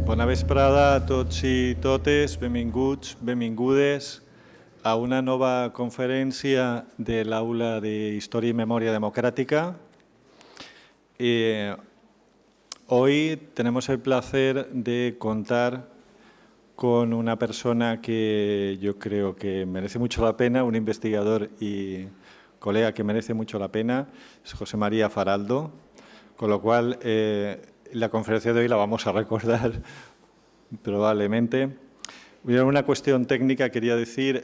Bona vesprada a tots i totes, benvinguts, benvingudes a una nova conferència de l'Aula d'Història y Memoria Democrática. Hoy tenemos el placer de contar con una persona que yo creo que merece mucho la pena, un investigador y colega que merece mucho la pena, es José María Faraldo, con lo cual la conferencia de hoy la vamos a recordar probablemente. Una cuestión técnica, quería decir,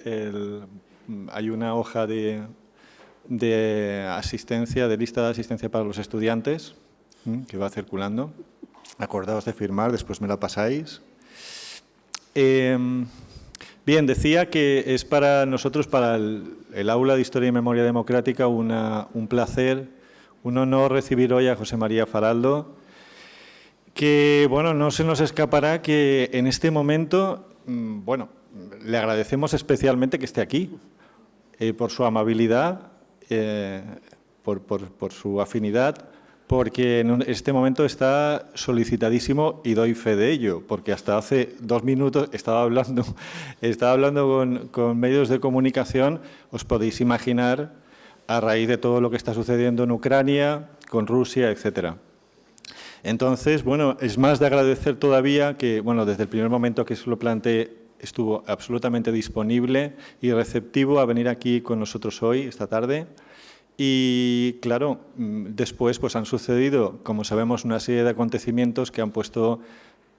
hay una hoja de asistencia, de lista de asistencia para los estudiantes, que va circulando. Acordaos de firmar, después me la pasáis. Bien, decía que es para nosotros, para el Aula de Historia y Memoria Democrática, un placer, un honor recibir hoy a José María Faraldo, que, bueno, no se nos escapará que en este momento, bueno, le agradecemos especialmente que esté aquí, por su amabilidad, por su afinidad, porque en este momento está solicitadísimo y doy fe de ello, porque hasta hace 2 minutos estaba hablando con medios de comunicación, os podéis imaginar, a raíz de todo lo que está sucediendo en Ucrania, con Rusia, etcétera. Entonces, bueno, es más de agradecer todavía que, bueno, desde el primer momento que se lo planteé, estuvo absolutamente disponible y receptivo a venir aquí con nosotros hoy, esta tarde. Y, claro, después pues han sucedido, como sabemos, una serie de acontecimientos que han puesto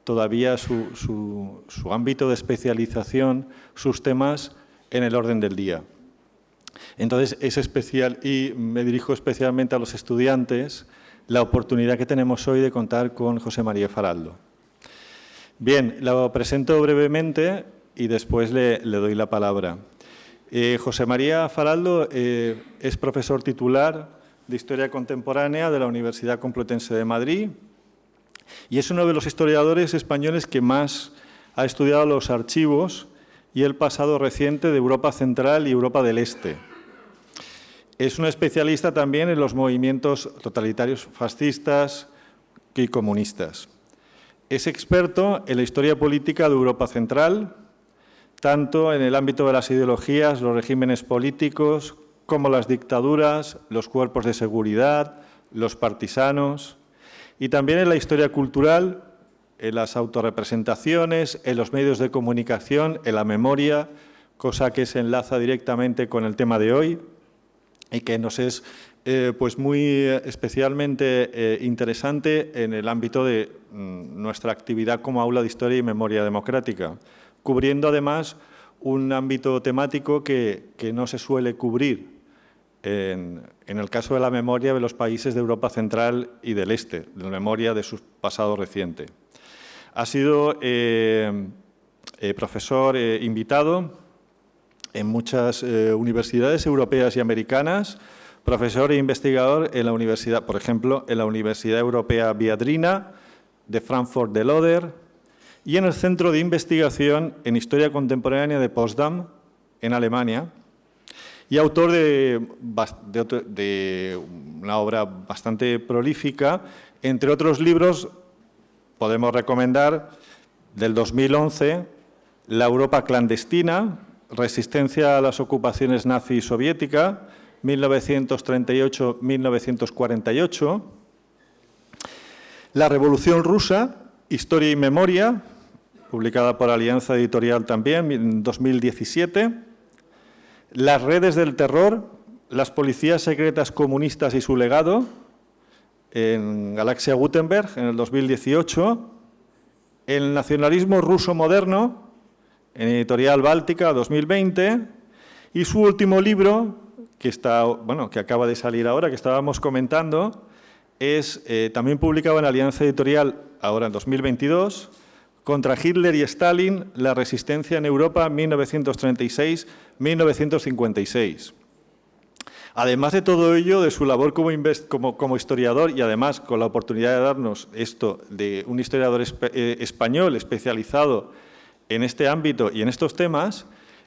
todavía su ámbito de especialización, sus temas, en el orden del día. Entonces, es especial, y me dirijo especialmente a los estudiantes, la oportunidad que tenemos hoy de contar con José María Faraldo. Bien, lo presento brevemente y después le doy la palabra. José María Faraldo es profesor titular de Historia Contemporánea de la Universidad Complutense de Madrid y es uno de los historiadores españoles que más ha estudiado los archivos y el pasado reciente de Europa Central y Europa del Este. Es un especialista también en los movimientos totalitarios fascistas y comunistas. Es experto en la historia política de Europa Central, tanto en el ámbito de las ideologías, los regímenes políticos, como las dictaduras, los cuerpos de seguridad, los partisanos, y también en la historia cultural, en las autorrepresentaciones, en los medios de comunicación, en la memoria, cosa que se enlaza directamente con el tema de hoy, y que nos es pues muy especialmente interesante en el ámbito de nuestra actividad como Aula de Historia y Memoria Democrática, cubriendo además un ámbito temático que no se suele cubrir en el caso de la memoria de los países de Europa Central y del Este, de la memoria de su pasado reciente. Ha sido profesor invitado en muchas universidades europeas y americanas, profesor e investigador en la universidad, por ejemplo, en la Universidad Europea Viadrina de Frankfurt del Oder y en el Centro de Investigación en Historia Contemporánea de Potsdam, en Alemania, y autor de una obra bastante prolífica. Entre otros libros, podemos recomendar del 2011, La Europa clandestina, Resistencia a las ocupaciones nazi y soviética, 1938-1948, La Revolución Rusa, Historia y Memoria, publicada por Alianza Editorial también, en 2017, Las redes del terror, las policías secretas comunistas y su legado, en Galaxia Gutenberg, en el 2018, El nacionalismo ruso moderno, en Editorial Báltica, 2020, y su último libro, que acaba de salir ahora, que estábamos comentando, es también publicado en Alianza Editorial, ahora en 2022, Contra Hitler y Stalin, la resistencia en Europa 1936-1956. Además de todo ello, de su labor como historiador y además con la oportunidad de darnos esto de un historiador español especializado en este ámbito y en estos temas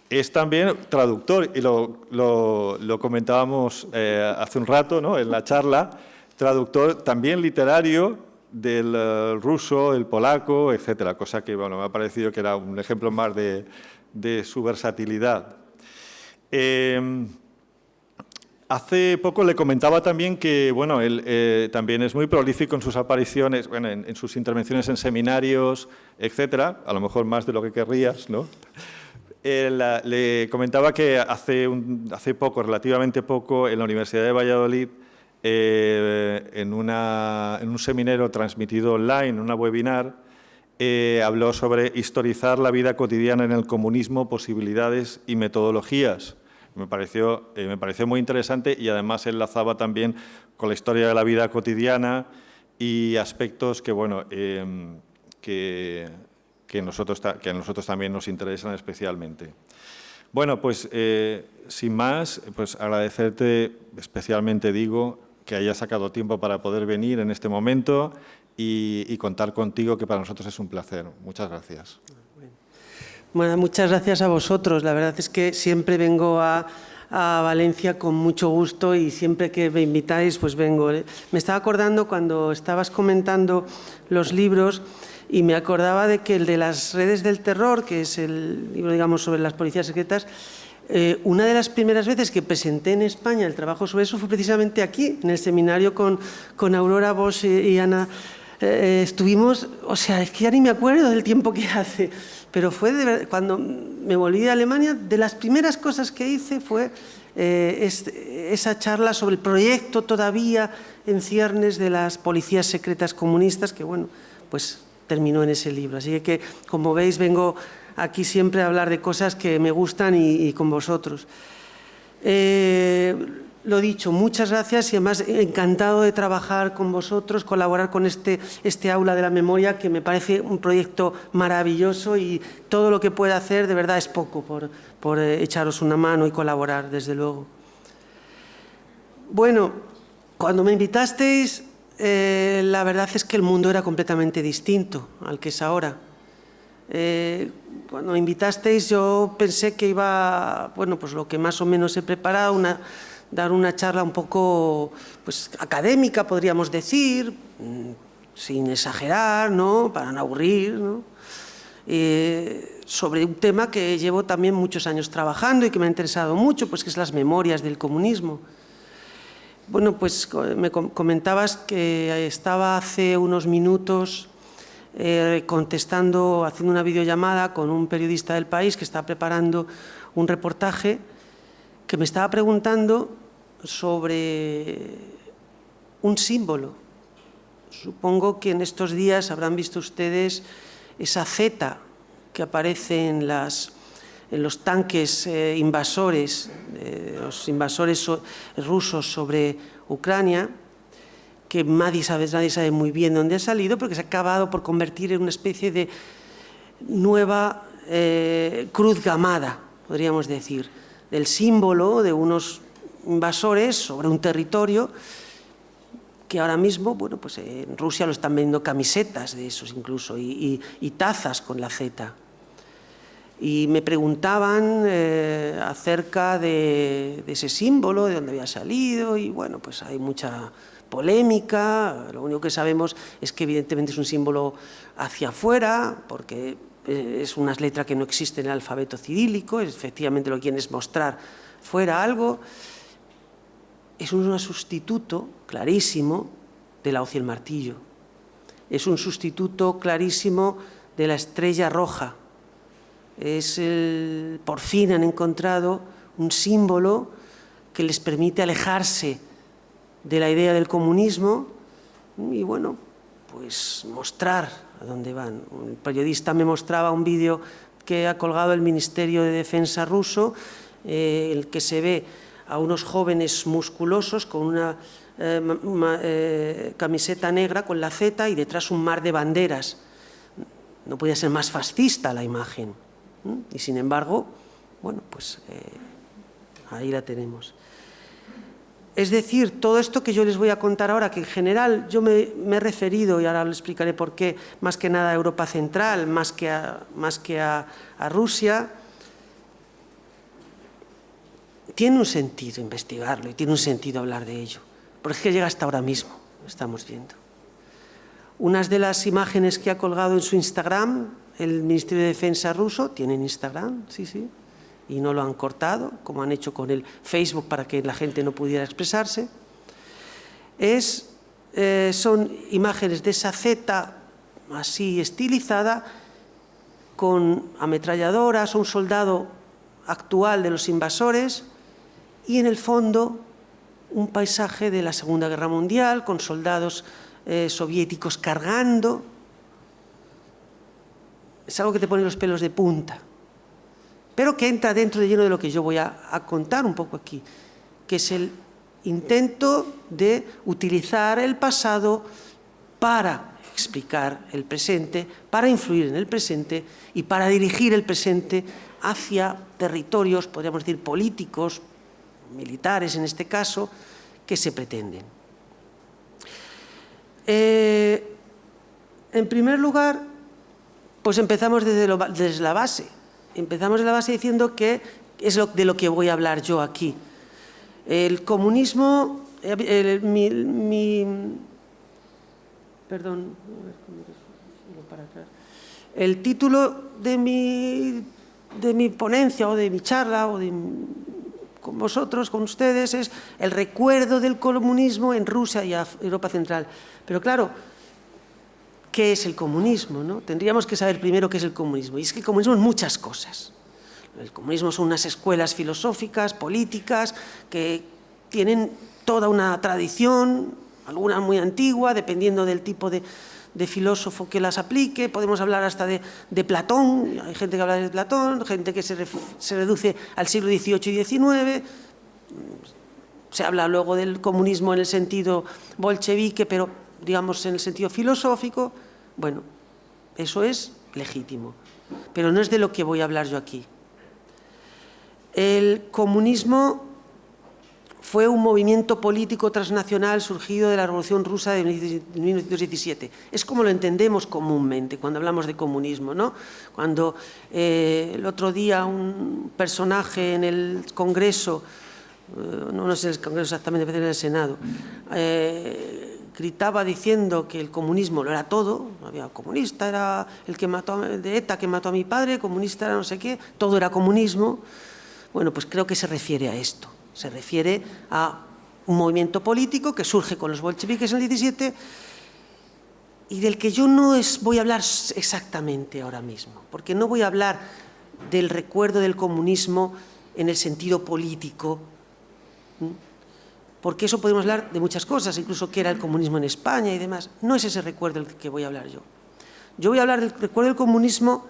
es también traductor, y lo comentábamos hace un rato, ¿no?, en la charla, traductor también literario del ruso, el polaco, etcétera, cosa que, bueno, me ha parecido que era un ejemplo más de su versatilidad. Hace poco le comentaba también que, bueno, él también es muy prolífico en sus apariciones, bueno, en sus intervenciones en seminarios, etcétera, a lo mejor más de lo que querrías, ¿no? Le comentaba que hace poco, relativamente poco, en la Universidad de Valladolid, en un seminario transmitido online, una webinar, habló sobre historizar la vida cotidiana en el comunismo, posibilidades y metodologías. Me pareció muy interesante y además enlazaba también con la historia de la vida cotidiana y aspectos que, bueno, que a nosotros también nos interesan especialmente. Bueno, pues sin más, pues agradecerte especialmente, digo, que hayas sacado tiempo para poder venir en este momento y contar contigo, que para nosotros es un placer. Muchas gracias. Bueno, muchas gracias a vosotros. La verdad es que siempre vengo a Valencia con mucho gusto y siempre que me invitáis, pues vengo. Me estaba acordando cuando estabas comentando los libros y me acordaba de que el de las redes del terror, que es el libro, digamos, sobre las policías secretas, una de las primeras veces que presenté en España el trabajo sobre eso fue precisamente aquí, en el seminario con Aurora Bosch y Ana. Estuvimos, o sea, es que ya ni me acuerdo del tiempo que hace, pero fue cuando me volví de Alemania, de las primeras cosas que hice fue esa charla sobre el proyecto todavía en ciernes de las policías secretas comunistas, que bueno, pues terminó en ese libro. Así que, como veis, vengo aquí siempre a hablar de cosas que me gustan y con vosotros. Lo dicho, muchas gracias y además encantado de trabajar con vosotros, colaborar con este aula de la memoria, que me parece un proyecto maravilloso y todo lo que pueda hacer de verdad es poco por echaros una mano y colaborar, desde luego. Bueno, cuando me invitasteis, la verdad es que el mundo era completamente distinto al que es ahora. Cuando me invitasteis yo pensé que iba, bueno, pues lo que más o menos he preparado, dar una charla un poco pues, académica, podríamos decir, sin exagerar, ¿no?, para no aburrir, ¿no?, sobre un tema que llevo también muchos años trabajando y que me ha interesado mucho, pues que es las memorias del comunismo. Bueno, pues me comentabas que estaba hace unos minutos haciendo una videollamada con un periodista del País que está preparando un reportaje, que me estaba preguntando sobre un símbolo. Supongo que en estos días habrán visto ustedes esa Z que aparece en los tanques invasores, los invasores rusos sobre Ucrania, que nadie sabe muy bien dónde ha salido, porque se ha acabado por convertir en una especie de nueva cruz gamada, podríamos decir, del símbolo de unos invasores sobre un territorio que ahora mismo, bueno, pues en Rusia lo están vendiendo camisetas de esos incluso y tazas con la Z. Y me preguntaban acerca de ese símbolo, de dónde había salido, y bueno, pues hay mucha polémica. Lo único que sabemos es que evidentemente es un símbolo hacia afuera, porque es una letra que no existe en el alfabeto cirílico, efectivamente lo que quieren es mostrar fuera algo. Es un sustituto clarísimo de la hoz y el martillo. Es un sustituto clarísimo de la estrella roja. Por fin han encontrado un símbolo que les permite alejarse de la idea del comunismo y, bueno, pues mostrar a dónde van. El periodista me mostraba un vídeo que ha colgado el Ministerio de Defensa ruso, el que se ve a unos jóvenes musculosos con una camiseta negra con la Z y detrás un mar de banderas. No podía ser más fascista la imagen. Y sin embargo, bueno, pues ahí la tenemos. Es decir, todo esto que yo les voy a contar ahora, que en general yo me he referido, y ahora lo explicaré por qué, más que nada a Europa Central, más que a Rusia, tiene un sentido investigarlo y tiene un sentido hablar de ello, porque es que llega hasta ahora mismo, lo estamos viendo. Unas de las imágenes que ha colgado en su Instagram, el Ministerio de Defensa ruso, tienen Instagram, sí, y no lo han cortado, como han hecho con el Facebook para que la gente no pudiera expresarse. Son imágenes de esa Z así estilizada, con ametralladoras, un soldado actual de los invasores, y en el fondo un paisaje de la Segunda Guerra Mundial, con soldados soviéticos cargando. Es algo que te pone los pelos de punta, pero que entra dentro de lleno de lo que yo voy a contar un poco aquí, que es el intento de utilizar el pasado para explicar el presente, para influir en el presente y para dirigir el presente hacia territorios, podríamos decir, políticos, militares en este caso, que se pretenden. En primer lugar, pues empezamos desde la base. Empezamos de la base diciendo que es de lo que voy a hablar yo aquí. El comunismo, el título de mi ponencia o de mi charla con vosotros, con ustedes, es el recuerdo del comunismo en Rusia y Europa Central. Pero claro, ¿qué es el comunismo, no? Tendríamos que saber primero qué es el comunismo. Y es que el comunismo es muchas cosas. El comunismo son unas escuelas filosóficas, políticas, que tienen toda una tradición, alguna muy antigua, dependiendo del tipo de filósofo que las aplique. Podemos hablar hasta de Platón, hay gente que habla de Platón, gente que se reduce al siglo XVIII y XIX. Se habla luego del comunismo en el sentido bolchevique, pero digamos en el sentido filosófico. Bueno, eso es legítimo, pero no es de lo que voy a hablar yo aquí. El comunismo fue un movimiento político transnacional surgido de la Revolución Rusa de 1917. Es como lo entendemos comúnmente cuando hablamos de comunismo, ¿no? Cuando el otro día un personaje en el Congreso, no sé el Congreso exactamente, pero en el Senado, gritaba diciendo que el comunismo lo era todo, había comunista, era el que mató de ETA, que mató a mi padre, comunista era no sé qué, todo era comunismo. Bueno, pues creo que se refiere a esto. Se refiere a un movimiento político que surge con los bolcheviques en el 17 y del que yo no voy a hablar exactamente ahora mismo, porque no voy a hablar del recuerdo del comunismo en el sentido político, porque eso podemos hablar de muchas cosas, incluso qué era el comunismo en España y demás. No es ese recuerdo el que voy a hablar yo. Yo voy a hablar del recuerdo del comunismo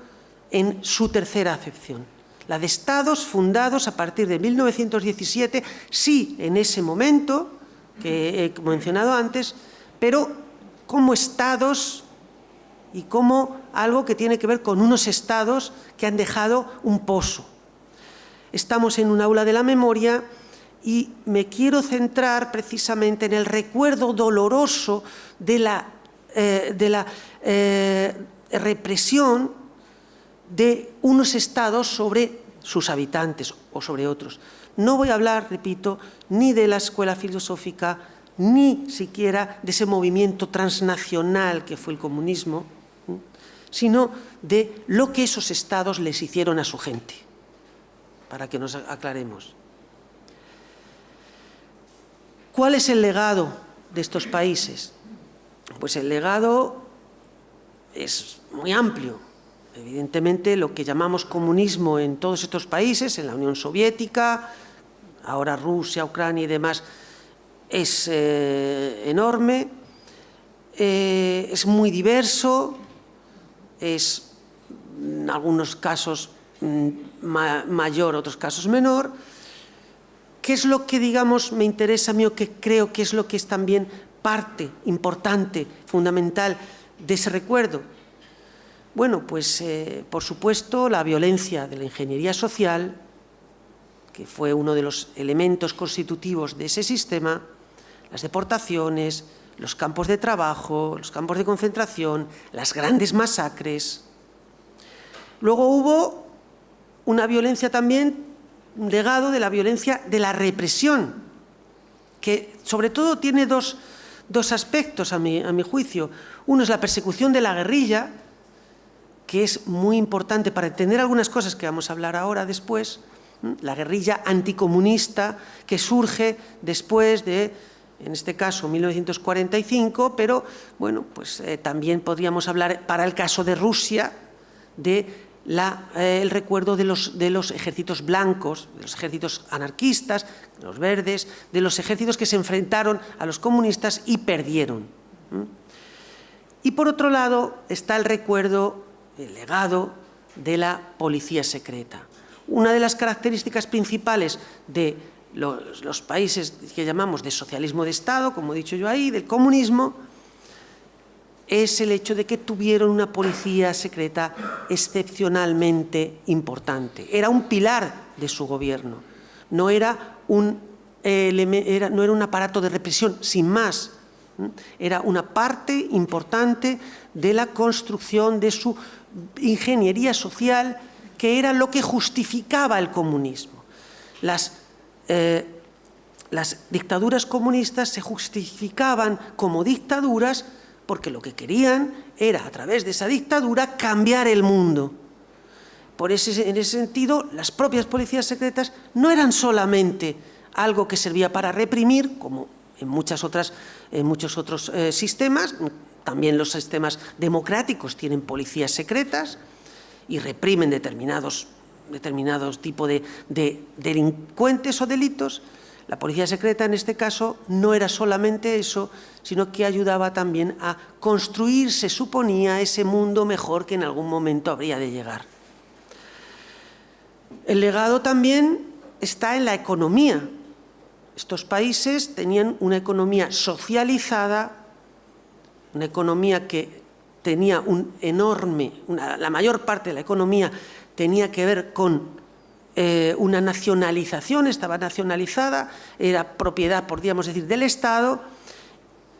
en su tercera acepción. La de estados fundados a partir de 1917, sí, en ese momento, que he mencionado antes, pero como estados y como algo que tiene que ver con unos estados que han dejado un pozo. Estamos en un aula de la memoria y me quiero centrar precisamente en el recuerdo doloroso de la represión de unos estados sobre sus habitantes o sobre otros. No voy a hablar, repito, ni de la escuela filosófica, ni siquiera de ese movimiento transnacional que fue el comunismo, sino de lo que esos estados les hicieron a su gente, para que nos aclaremos. ¿Cuál es el legado de estos países? Pues el legado es muy amplio. Evidentemente, lo que llamamos comunismo en todos estos países, en la Unión Soviética, ahora Rusia, Ucrania y demás, es enorme, es muy diverso, es en algunos casos mayor, otros casos menor. ¿Qué es lo que, digamos, me interesa a mí o que creo que es lo que es también parte importante, fundamental de ese recuerdo? Bueno, pues por supuesto la violencia de la ingeniería social, que fue uno de los elementos constitutivos de ese sistema, las deportaciones, los campos de trabajo, los campos de concentración, las grandes masacres. Luego hubo una violencia también, un legado de la violencia de la represión, que sobre todo tiene dos aspectos a mi juicio. Uno es la persecución de la guerrilla, que es muy importante para entender algunas cosas que vamos a hablar ahora después, la guerrilla anticomunista que surge después de, en este caso, 1945, pero bueno, pues también podríamos hablar, para el caso de Rusia, de el recuerdo de los ejércitos blancos, de los ejércitos anarquistas, los verdes, de los ejércitos que se enfrentaron a los comunistas y perdieron. Y por otro lado está el recuerdo, el legado de la policía secreta. Una de las características principales de los países que llamamos de socialismo de Estado, como he dicho yo ahí, del comunismo, es el hecho de que tuvieron una policía secreta excepcionalmente importante. Era un pilar de su gobierno, no era un aparato de represión sin más, era una parte importante de la construcción de su ingeniería social, que era lo que justificaba el comunismo. Las dictaduras comunistas se justificaban como dictaduras porque lo que querían era, a través de esa dictadura, cambiar el mundo. En ese sentido, las propias policías secretas no eran solamente algo que servía para reprimir, como en muchos otros sistemas. También los sistemas democráticos tienen policías secretas y reprimen determinados tipos de delincuentes o delitos. La policía secreta, en este caso, no era solamente eso, sino que ayudaba también a construir, se suponía, ese mundo mejor que en algún momento habría de llegar. El legado también está en la economía. Estos países tenían una economía socializada, una economía que tenía la mayor parte de la economía tenía que ver con una nacionalización, estaba nacionalizada, era propiedad, podríamos decir, del Estado,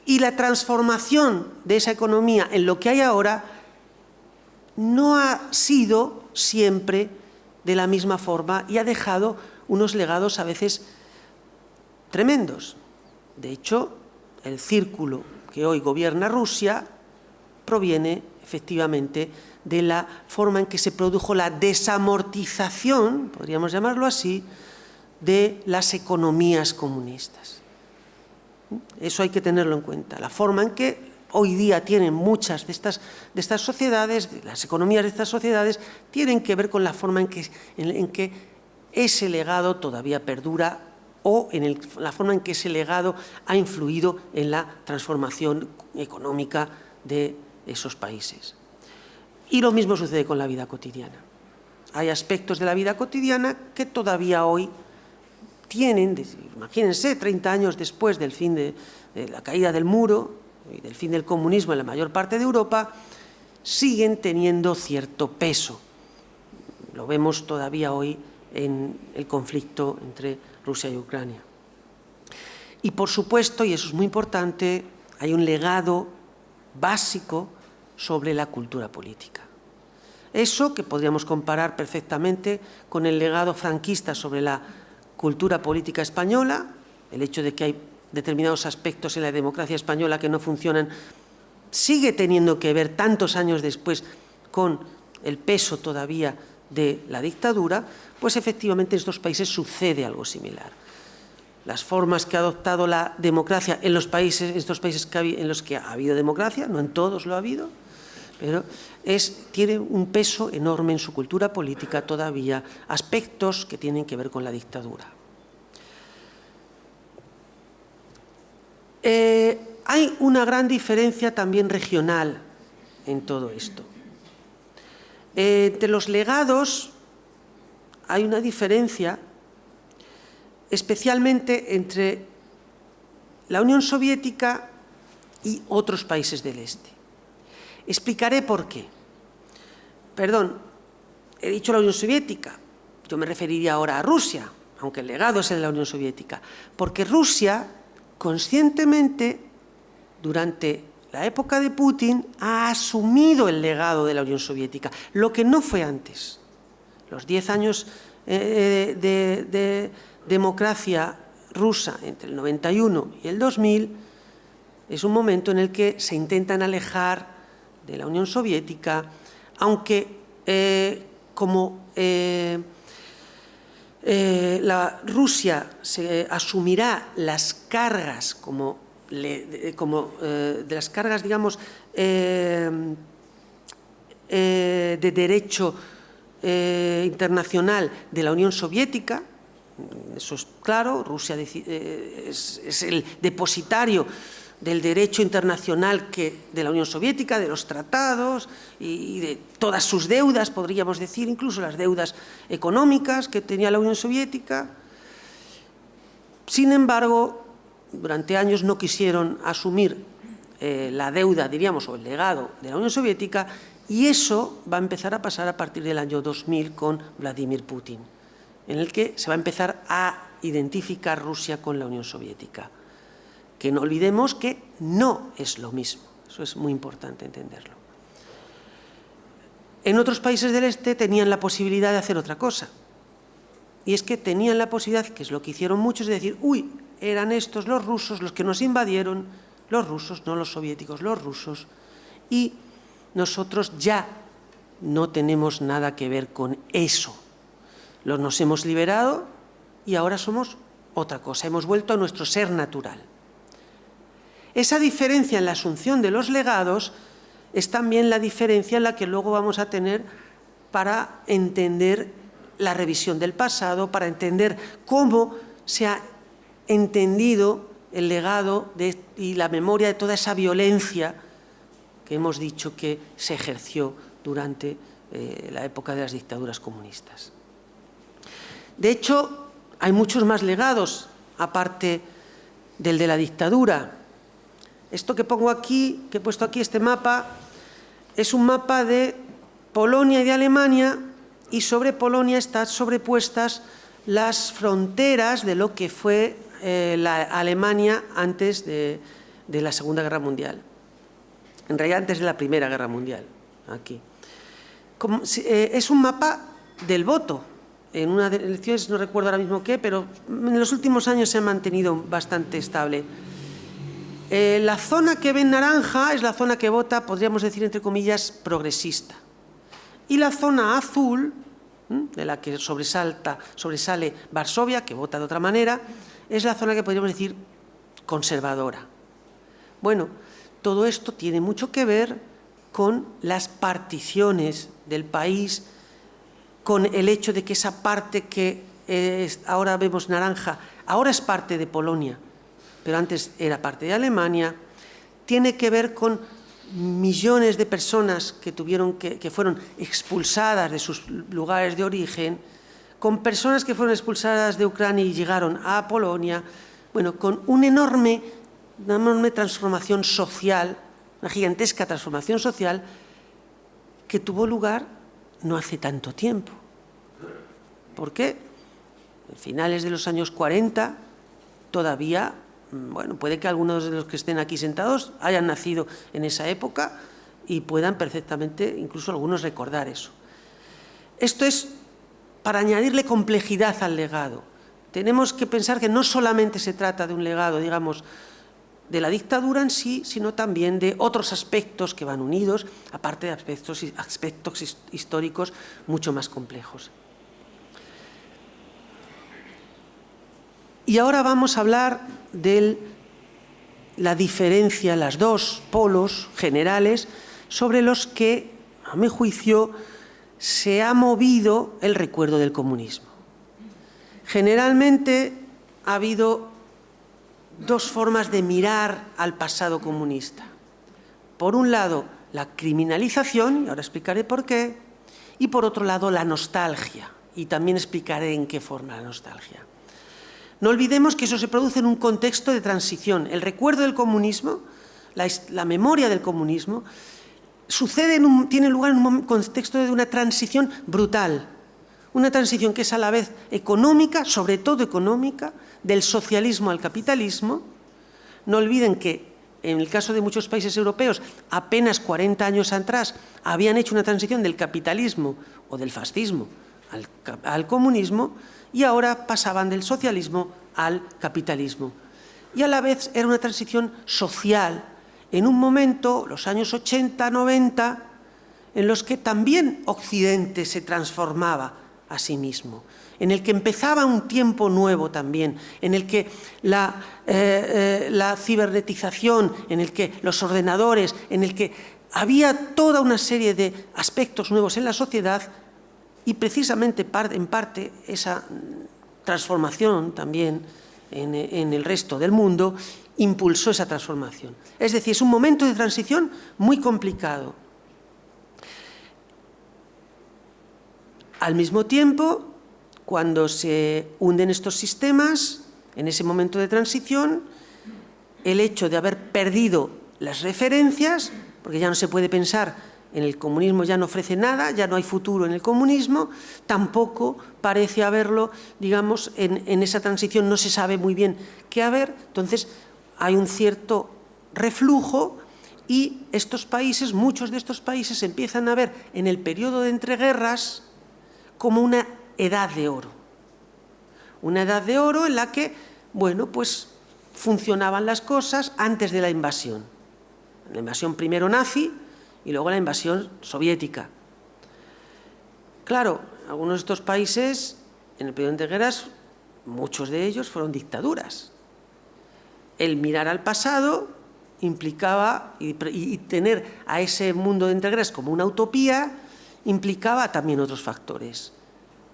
y la transformación de esa economía en lo que hay ahora no ha sido siempre de la misma forma y ha dejado unos legados a veces tremendos. De hecho, el círculo que hoy gobierna Rusia proviene efectivamente de la forma en que se produjo la desamortización, podríamos llamarlo así, de las economías comunistas. Eso hay que tenerlo en cuenta. La forma en que hoy día tienen muchas de estas sociedades, las economías de estas sociedades, tienen que ver con la forma en que ese legado todavía perdura o en la forma en que ese legado ha influido en la transformación económica de esos países. Y lo mismo sucede con la vida cotidiana. Hay aspectos de la vida cotidiana que todavía hoy tienen, imagínense, 30 años después del fin de la caída del muro y del fin del comunismo en la mayor parte de Europa, siguen teniendo cierto peso. Lo vemos todavía hoy en el conflicto entre Rusia y Ucrania. Y por supuesto, y eso es muy importante, hay un legado básico sobre la cultura política. Eso que podríamos comparar perfectamente con el legado franquista sobre la cultura política española, el hecho de que hay determinados aspectos en la democracia española que no funcionan, sigue teniendo que ver tantos años después con el peso todavía de la dictadura, pues efectivamente en estos países sucede algo similar. Las formas que ha adoptado la democracia en estos países en los que ha habido democracia, no en todos lo ha habido, pero tiene un peso enorme en su cultura política todavía, aspectos que tienen que ver con la dictadura. Hay una gran diferencia también regional en todo esto. Entre los legados hay una diferencia, especialmente entre la Unión Soviética y otros países del este. Explicaré por qué. Perdón, he dicho la Unión Soviética, yo me referiría ahora a Rusia, aunque el legado es el de la Unión Soviética, porque Rusia, conscientemente, durante la época de Putin, ha asumido el legado de la Unión Soviética, lo que no fue antes. Los 10 años de democracia rusa entre el 91 y el 2000 es un momento en el que se intentan alejar de la Unión Soviética, aunque la Rusia se asumirá las cargas de las cargas, digamos, de derecho internacional de la Unión Soviética, eso es claro. Rusia es el depositario del derecho internacional de la Unión Soviética, de los tratados y de todas sus deudas, podríamos decir, incluso las deudas económicas que tenía la Unión Soviética. Sin embargo, durante años no quisieron asumir la deuda, diríamos, o el legado de la Unión Soviética, y eso va a empezar a pasar a partir del año 2000 con Vladimir Putin, en el que se va a empezar a identificar Rusia con la Unión Soviética. Que no olvidemos que no es lo mismo, eso es muy importante entenderlo. En otros países del este tenían la posibilidad de hacer otra cosa, y es que tenían la posibilidad, que es lo que hicieron muchos, de decir, uy, eran estos los rusos los que nos invadieron, los rusos, no los soviéticos, los rusos, y nosotros ya no tenemos nada que ver con eso. Nos hemos liberado y ahora somos otra cosa, hemos vuelto a nuestro ser natural. Esa diferencia en la asunción de los legados es también la diferencia en la que luego vamos a tener para entender la revisión del pasado, para entender cómo se ha entendido el legado y la memoria de toda esa violencia que hemos dicho que se ejerció durante la época de las dictaduras comunistas. De hecho, hay muchos más legados, aparte del de la dictadura. Esto que pongo aquí, que he puesto aquí, este mapa, es un mapa de Polonia y de Alemania, y sobre Polonia están sobrepuestas las fronteras de lo que fue la Alemania antes de la Segunda Guerra Mundial. En realidad, antes de la Primera Guerra Mundial, aquí. Es un mapa del voto. En unas elecciones, no recuerdo ahora mismo qué, pero en los últimos años se ha mantenido bastante estable. La zona que ve en naranja es la zona que vota, podríamos decir, entre comillas, progresista. Y la zona azul, de la que sobresale Varsovia, que vota de otra manera, es la zona que podríamos decir conservadora. Bueno, todo esto tiene mucho que ver con las particiones del país, con el hecho de que esa parte que ahora vemos naranja, ahora es parte de Polonia, pero antes era parte de Alemania. Tiene que ver con millones de personas que fueron expulsadas de sus lugares de origen, con personas que fueron expulsadas de Ucrania y llegaron a Polonia, bueno, con una enorme transformación social, una gigantesca transformación social que tuvo lugar no hace tanto tiempo. ¿Por qué? En finales de los años 40 todavía, bueno, puede que algunos de los que estén aquí sentados hayan nacido en esa época y puedan perfectamente, incluso algunos, recordar eso. Esto es para añadirle complejidad al legado. Tenemos que pensar que no solamente se trata de un legado, digamos, de la dictadura en sí, sino también de otros aspectos que van unidos, aparte de aspectos históricos mucho más complejos. Y ahora vamos a hablar de la diferencia, las dos polos generales sobre los que, a mi juicio, se ha movido el recuerdo del comunismo. Generalmente ha habido dos formas de mirar al pasado comunista. Por un lado, la criminalización, y ahora explicaré por qué, y por otro lado, la nostalgia, y también explicaré en qué forma la nostalgia. No olvidemos que eso se produce en un contexto de transición. El recuerdo del comunismo, la memoria del comunismo, tiene lugar en un contexto de una transición brutal, una transición que es a la vez económica, sobre todo económica, del socialismo al capitalismo. No olviden que en el caso de muchos países europeos, apenas 40 años atrás, habían hecho una transición del capitalismo o del fascismo al comunismo, y ahora pasaban del socialismo al capitalismo. Y a la vez era una transición social, en un momento, los años 80, 90, en los que también Occidente se transformaba a sí mismo, en el que empezaba un tiempo nuevo también, en el que la cibernetización, en el que los ordenadores, en el que había toda una serie de aspectos nuevos en la sociedad, y precisamente en parte esa transformación también en el resto del mundo impulsó esa transformación. Es decir, es un momento de transición muy complicado. Al mismo tiempo, cuando se hunden estos sistemas, en ese momento de transición, el hecho de haber perdido las referencias, porque ya no se puede pensar en el comunismo, ya no ofrece nada, ya no hay futuro en el comunismo, tampoco parece haberlo, digamos, en esa transición no se sabe muy bien qué haber, entonces hay un cierto reflujo y estos países, muchos de estos países empiezan a ver en el periodo de entreguerras como una edad de oro. Una edad de oro en la que, bueno, pues funcionaban las cosas antes de la invasión. La invasión primero nazi y luego la invasión soviética. Claro, algunos de estos países, en el periodo de entreguerras, muchos de ellos fueron dictaduras. El mirar al pasado implicaba, y tener a ese mundo de entreguerras como una utopía, implicaba también otros factores.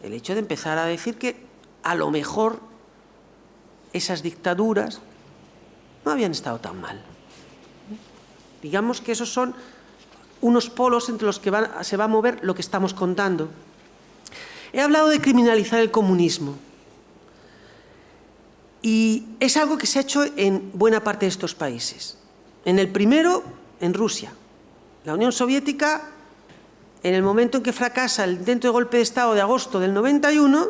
El hecho de empezar a decir que a lo mejor esas dictaduras no habían estado tan mal. Digamos que esos son unos polos entre los que se va a mover lo que estamos contando. He hablado de criminalizar el comunismo. Y es algo que se ha hecho en buena parte de estos países. En el primero, en Rusia. La Unión Soviética, en el momento en que fracasa el intento de golpe de Estado de agosto del 91,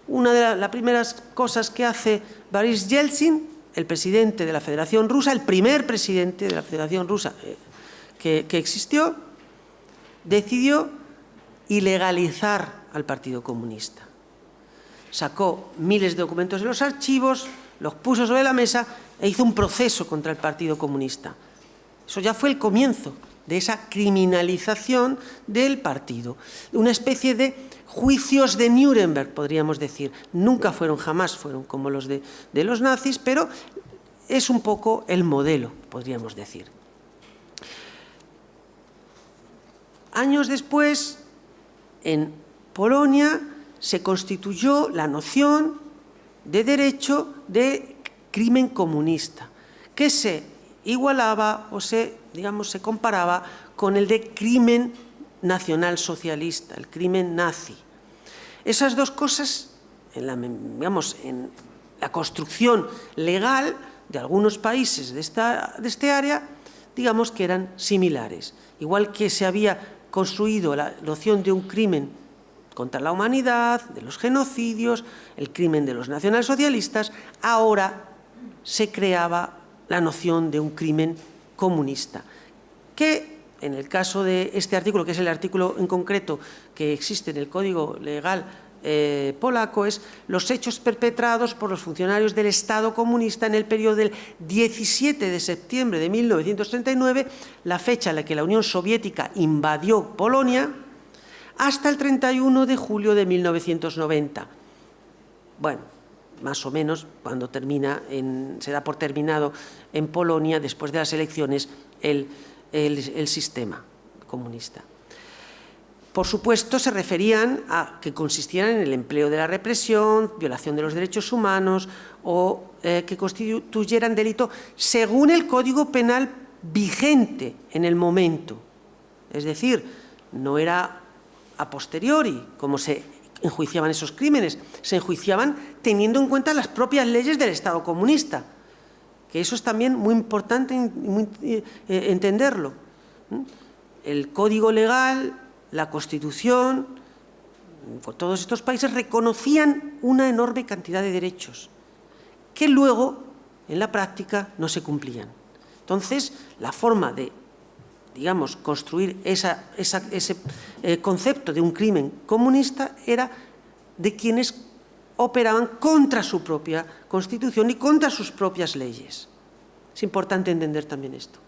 una de las primeras cosas que hace Boris Yeltsin, el presidente de la Federación Rusa, el primer presidente de la Federación Rusa que existió, decidió ilegalizar al Partido Comunista. Sacó miles de documentos de los archivos, los puso sobre la mesa e hizo un proceso contra el Partido Comunista. Eso ya fue el comienzo de esa criminalización del partido. Una especie de juicios de Nuremberg, podríamos decir. Nunca fueron, jamás fueron como los de los nazis, pero es un poco el modelo, podríamos decir. Años después, en Polonia, se constituyó la noción de derecho de crimen comunista, que se igualaba o se comparaba con el de crimen nacionalsocialista, el crimen nazi. Esas dos cosas, en la construcción legal de algunos países de este área, digamos que eran similares. Igual que se había construido la noción de un crimen contra la humanidad, de los genocidios, el crimen de los nacionalsocialistas, ahora se creaba la noción de un crimen comunista, que en el caso de este artículo, que es el artículo en concreto que existe en el Código Legal polaco, es los hechos perpetrados por los funcionarios del Estado comunista en el periodo del 17 de septiembre de 1939, la fecha en la que la Unión Soviética invadió Polonia, hasta el 31 de julio de 1990. Bueno, más o menos cuando se da por terminado en Polonia, después de las elecciones, el sistema comunista. Por supuesto, se referían a que consistieran en el empleo de la represión, violación de los derechos humanos o que constituyeran delito según el Código Penal vigente en el momento. Es decir, no era a posteriori como se enjuiciaban esos crímenes, se enjuiciaban teniendo en cuenta las propias leyes del Estado comunista, que eso es también muy importante entenderlo. El Código Legal, la Constitución, todos estos países reconocían una enorme cantidad de derechos que luego, en la práctica, no se cumplían. Entonces, la forma de, digamos, construir ese concepto de un crimen comunista era de quienes operaban contra su propia Constitución y contra sus propias leyes. Es importante entender también esto.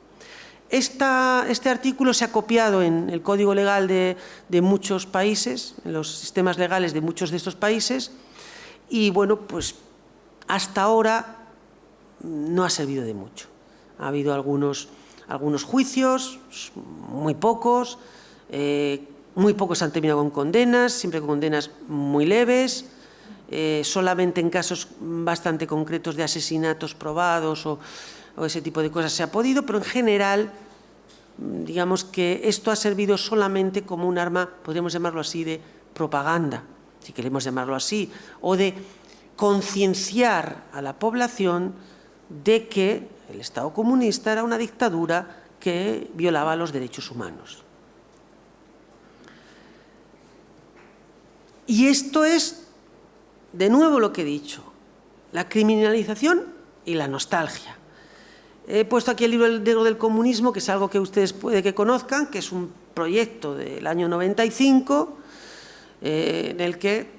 Este artículo se ha copiado en el Código Legal de muchos países, en los sistemas legales de muchos de estos países, y bueno, pues hasta ahora no ha servido de mucho. Ha habido algunos juicios, muy pocos han terminado con condenas, siempre con condenas muy leves, solamente en casos bastante concretos de asesinatos probados o ese tipo de cosas se ha podido, pero en general, digamos que esto ha servido solamente como un arma, podríamos llamarlo así, de propaganda, si queremos llamarlo así, o de concienciar a la población de que el Estado comunista era una dictadura que violaba los derechos humanos. Y esto es, de nuevo lo que he dicho, la criminalización y la nostalgia. He puesto aquí el libro negro del comunismo, que es algo que ustedes puede que conozcan, que es un proyecto del año 95, en el que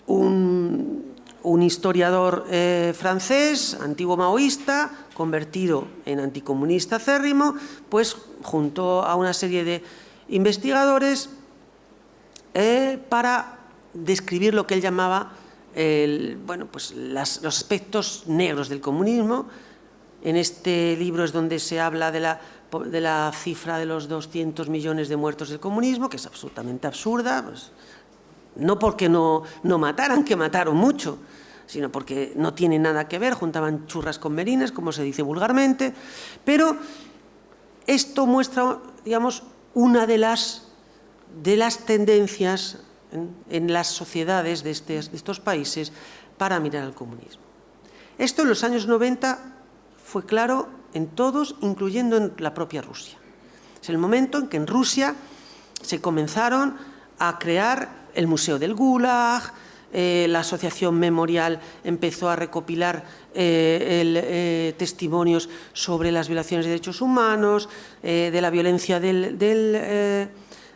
un historiador francés, antiguo maoísta, convertido en anticomunista acérrimo, pues junto a una serie de investigadores para describir lo que él llamaba los aspectos negros del comunismo. En este libro es donde se habla de la cifra de los 200 millones de muertos del comunismo, que es absolutamente absurda, pues, no porque no mataran, que mataron mucho, sino porque no tiene nada que ver, juntaban churras con merinas, como se dice vulgarmente, pero esto muestra, digamos, una de las tendencias en las sociedades de estos países para mirar al comunismo. Esto en los años 90 fue claro en todos, incluyendo en la propia Rusia. Es el momento en que en Rusia se comenzaron a crear el Museo del Gulag, la Asociación Memorial empezó a recopilar testimonios sobre las violaciones de derechos humanos, de la violencia de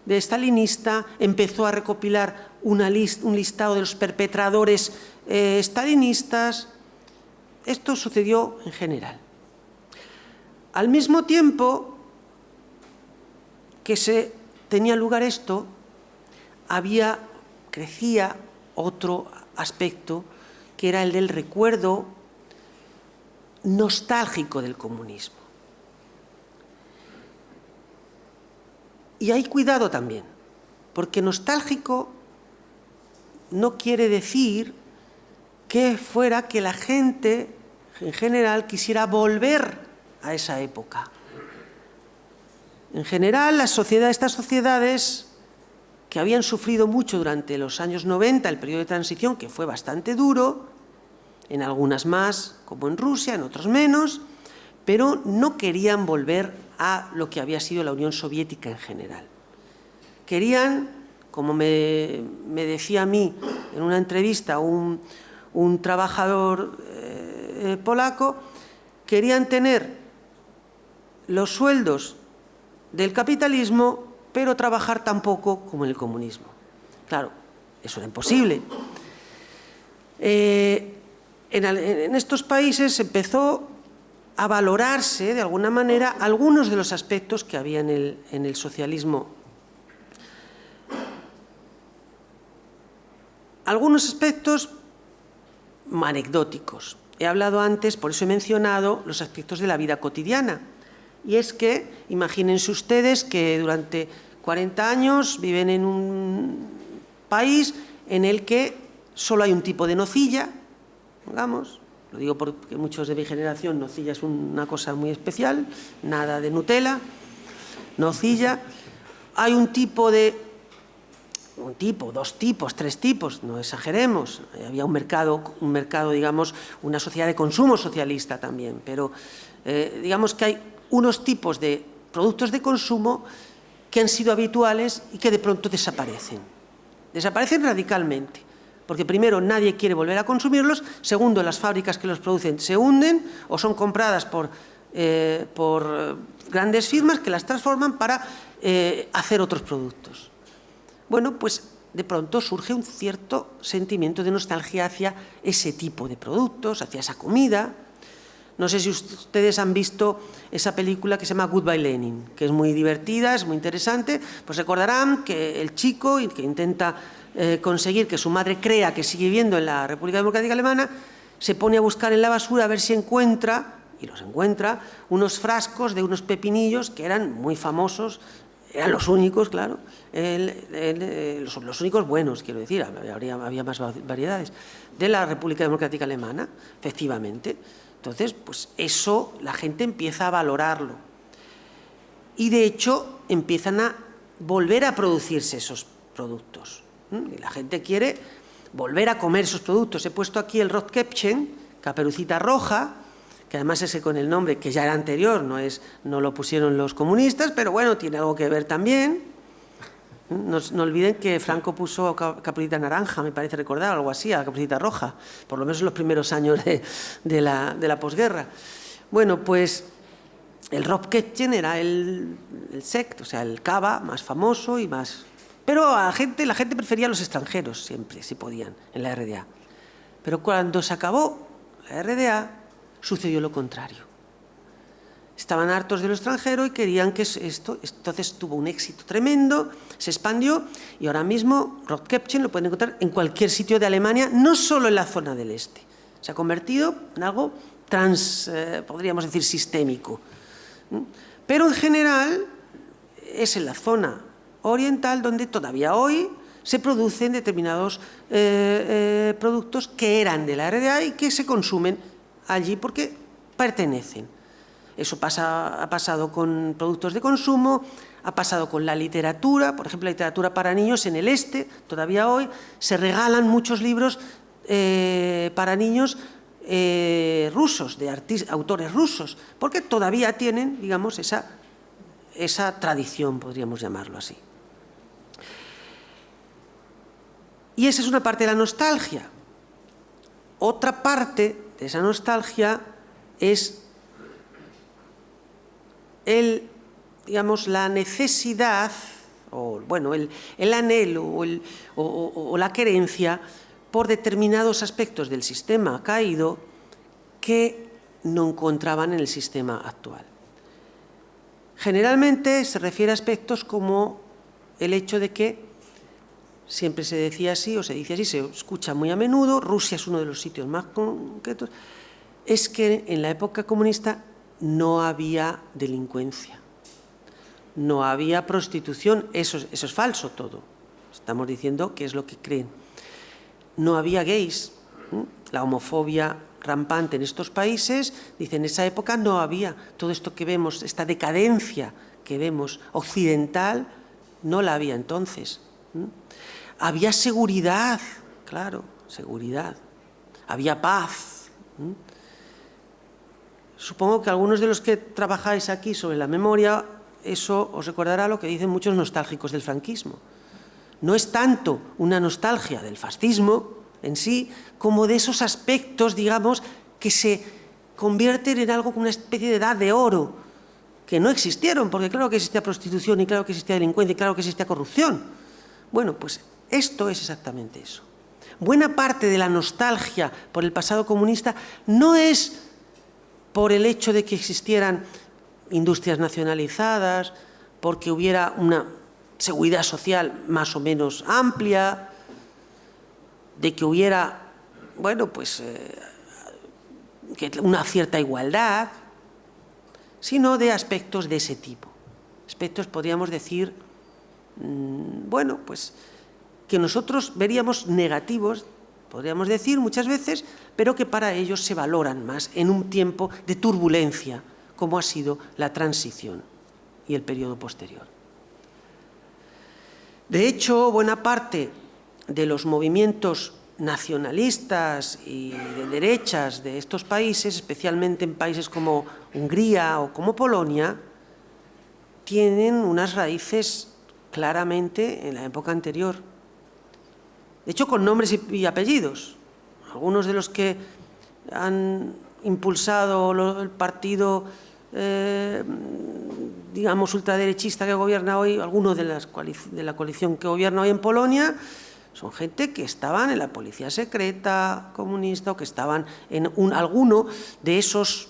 stalinista, empezó a recopilar un listado de los perpetradores stalinistas. Esto sucedió en general. Al mismo tiempo que se tenía lugar esto, crecía otro aspecto que era el del recuerdo nostálgico del comunismo. Y hay cuidado también, porque nostálgico no quiere decir que fuera que la gente en general quisiera volver a esa época. En general, estas sociedades que habían sufrido mucho durante los años 90, el periodo de transición, que fue bastante duro, en algunas más, como en Rusia, en otros menos, pero no querían volver a lo que había sido la Unión Soviética en general. Querían, como me decía a mí en una entrevista un trabajador polaco, querían tener los sueldos del capitalismo, pero trabajar tan poco como en el comunismo. Claro, eso era imposible. En estos países empezó a valorarse, de alguna manera, algunos de los aspectos que había en el socialismo. Algunos aspectos anecdóticos. He hablado antes, por eso he mencionado los aspectos de la vida cotidiana. Y es que, imagínense ustedes que durante 40 años viven en un país en el que solo hay un tipo de nocilla, digamos, lo digo porque muchos de mi generación, nocilla es una cosa muy especial, nada de Nutella, nocilla. Hay dos tipos, tres tipos, no exageremos. Había un mercado, digamos, una sociedad de consumo socialista también, pero digamos que hay unos tipos de productos de consumo que han sido habituales y que de pronto desaparecen. desaparecen radicalmente. Porque primero, nadie quiere volver a consumirlos, segundo, las fábricas que los producen se hunden o son compradas por grandes firmas que las transforman para hacer otros productos. Bueno, pues de pronto surge un cierto sentimiento de nostalgia hacia ese tipo de productos, hacia esa comida. No sé si ustedes han visto esa película que se llama Goodbye Lenin, que es muy divertida, es muy interesante. Pues recordarán que el chico que intenta conseguir que su madre crea que sigue viviendo en la República Democrática Alemana, se pone a buscar en la basura a ver si encuentra, y los encuentra, unos frascos de unos pepinillos que eran muy famosos, eran los únicos, claro, los únicos buenos, quiero decir, había más variedades, de la República Democrática Alemana, efectivamente. Entonces, pues eso la gente empieza a valorarlo. Y de hecho, empiezan a volver a producirse esos productos. Y la gente quiere volver a comer esos productos. He puesto aquí el Rotkäppchen, Caperucita Roja, que además ese con el nombre que ya era anterior, no lo pusieron los comunistas, pero bueno, tiene algo que ver también. No olviden que Franco puso Caperucita Naranja, me parece recordar, algo así, a Caperucita Roja, por lo menos en los primeros años de la posguerra. Bueno, pues el Rotkäppchen era el sekt, o sea, el cava más famoso y más... Pero la gente prefería a los extranjeros siempre, si podían, en la RDA. Pero cuando se acabó la RDA, sucedió lo contrario. Estaban hartos de lo extranjero y querían que esto... Entonces tuvo un éxito tremendo, se expandió y ahora mismo Rotkäppchen lo pueden encontrar en cualquier sitio de Alemania, no solo en la zona del este. Se ha convertido en algo podríamos decir, sistémico. Pero en general es en la zona oriental donde todavía hoy se producen determinados productos que eran de la RDA y que se consumen allí porque pertenecen. Eso ha pasado con productos de consumo, ha pasado con la literatura, por ejemplo, la literatura para niños en el este, todavía hoy se regalan muchos libros para niños rusos, de autores rusos, porque todavía tienen, digamos, esa tradición, podríamos llamarlo así. Y esa es una parte de la nostalgia. Otra parte de esa nostalgia es digamos, la necesidad, o bueno, el anhelo o la querencia por determinados aspectos del sistema caído que no encontraban en el sistema actual. Generalmente se refiere a aspectos como el hecho de que siempre se decía así, o se dice así, se escucha muy a menudo, Rusia es uno de los sitios más concretos, es que en la época comunista no había delincuencia, no había prostitución, eso es falso todo, estamos diciendo que es lo que creen. No había gays, la homofobia rampante en estos países, dicen en esa época no había, todo esto que vemos, esta decadencia que vemos occidental, no la había entonces. Había seguridad, claro, seguridad, había paz. Supongo que algunos de los que trabajáis aquí sobre la memoria, eso os recordará lo que dicen muchos nostálgicos del franquismo. No es tanto una nostalgia del fascismo en sí, como de esos aspectos, digamos, que se convierten en algo como una especie de edad de oro, que no existieron, porque claro que existía prostitución y claro que existía delincuencia y claro que existía corrupción. Bueno, pues esto es exactamente eso. Buena parte de la nostalgia por el pasado comunista no es por el hecho de que existieran industrias nacionalizadas, porque hubiera una seguridad social más o menos amplia, de que hubiera, bueno, pues una cierta igualdad, sino de aspectos de ese tipo. Aspectos, podríamos decir, bueno, pues que nosotros veríamos negativos, podríamos decir muchas veces, pero que para ellos se valoran más en un tiempo de turbulencia, como ha sido la transición y el periodo posterior. De hecho, buena parte de los movimientos nacionalistas y de derechas de estos países, especialmente en países como Hungría o como Polonia, tienen unas raíces claramente en la época anterior. de hecho con nombres y apellidos. Algunos de los que han impulsado el partido, digamos, ultraderechista que gobierna hoy, algunos de la coalición que gobierna hoy en Polonia, son gente que estaban en la policía secreta comunista o que estaban en alguno de esas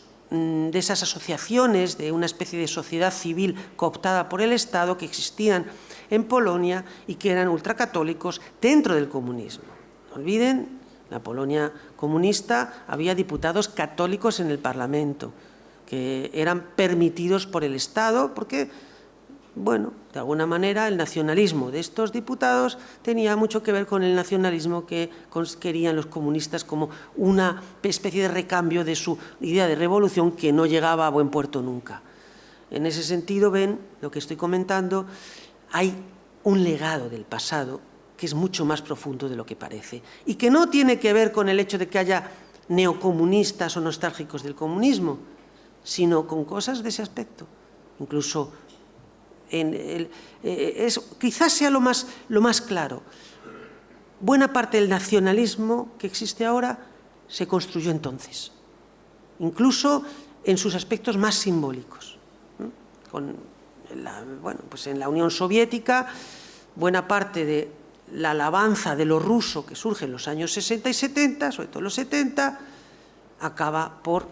asociaciones de una especie de sociedad civil cooptada por el Estado que existían en Polonia y que eran ultracatólicos dentro del comunismo. No olviden, en la Polonia comunista había diputados católicos en el Parlamento que eran permitidos por el Estado porque, bueno, de alguna manera el nacionalismo de estos diputados tenía mucho que ver con el nacionalismo que querían los comunistas como una especie de recambio de su idea de revolución que no llegaba a buen puerto nunca. En ese sentido, ven lo que estoy comentando, hay un legado del pasado que es mucho más profundo de lo que parece y que no tiene que ver con el hecho de que haya neocomunistas o nostálgicos del comunismo, sino con cosas de ese aspecto. Incluso quizás sea lo más claro. Buena parte del nacionalismo que existe ahora se construyó entonces, incluso en sus aspectos más simbólicos. Pues en la Unión Soviética, buena parte de la alabanza de lo ruso que surge en los años 60 y 70, sobre todo en los 70, acaba por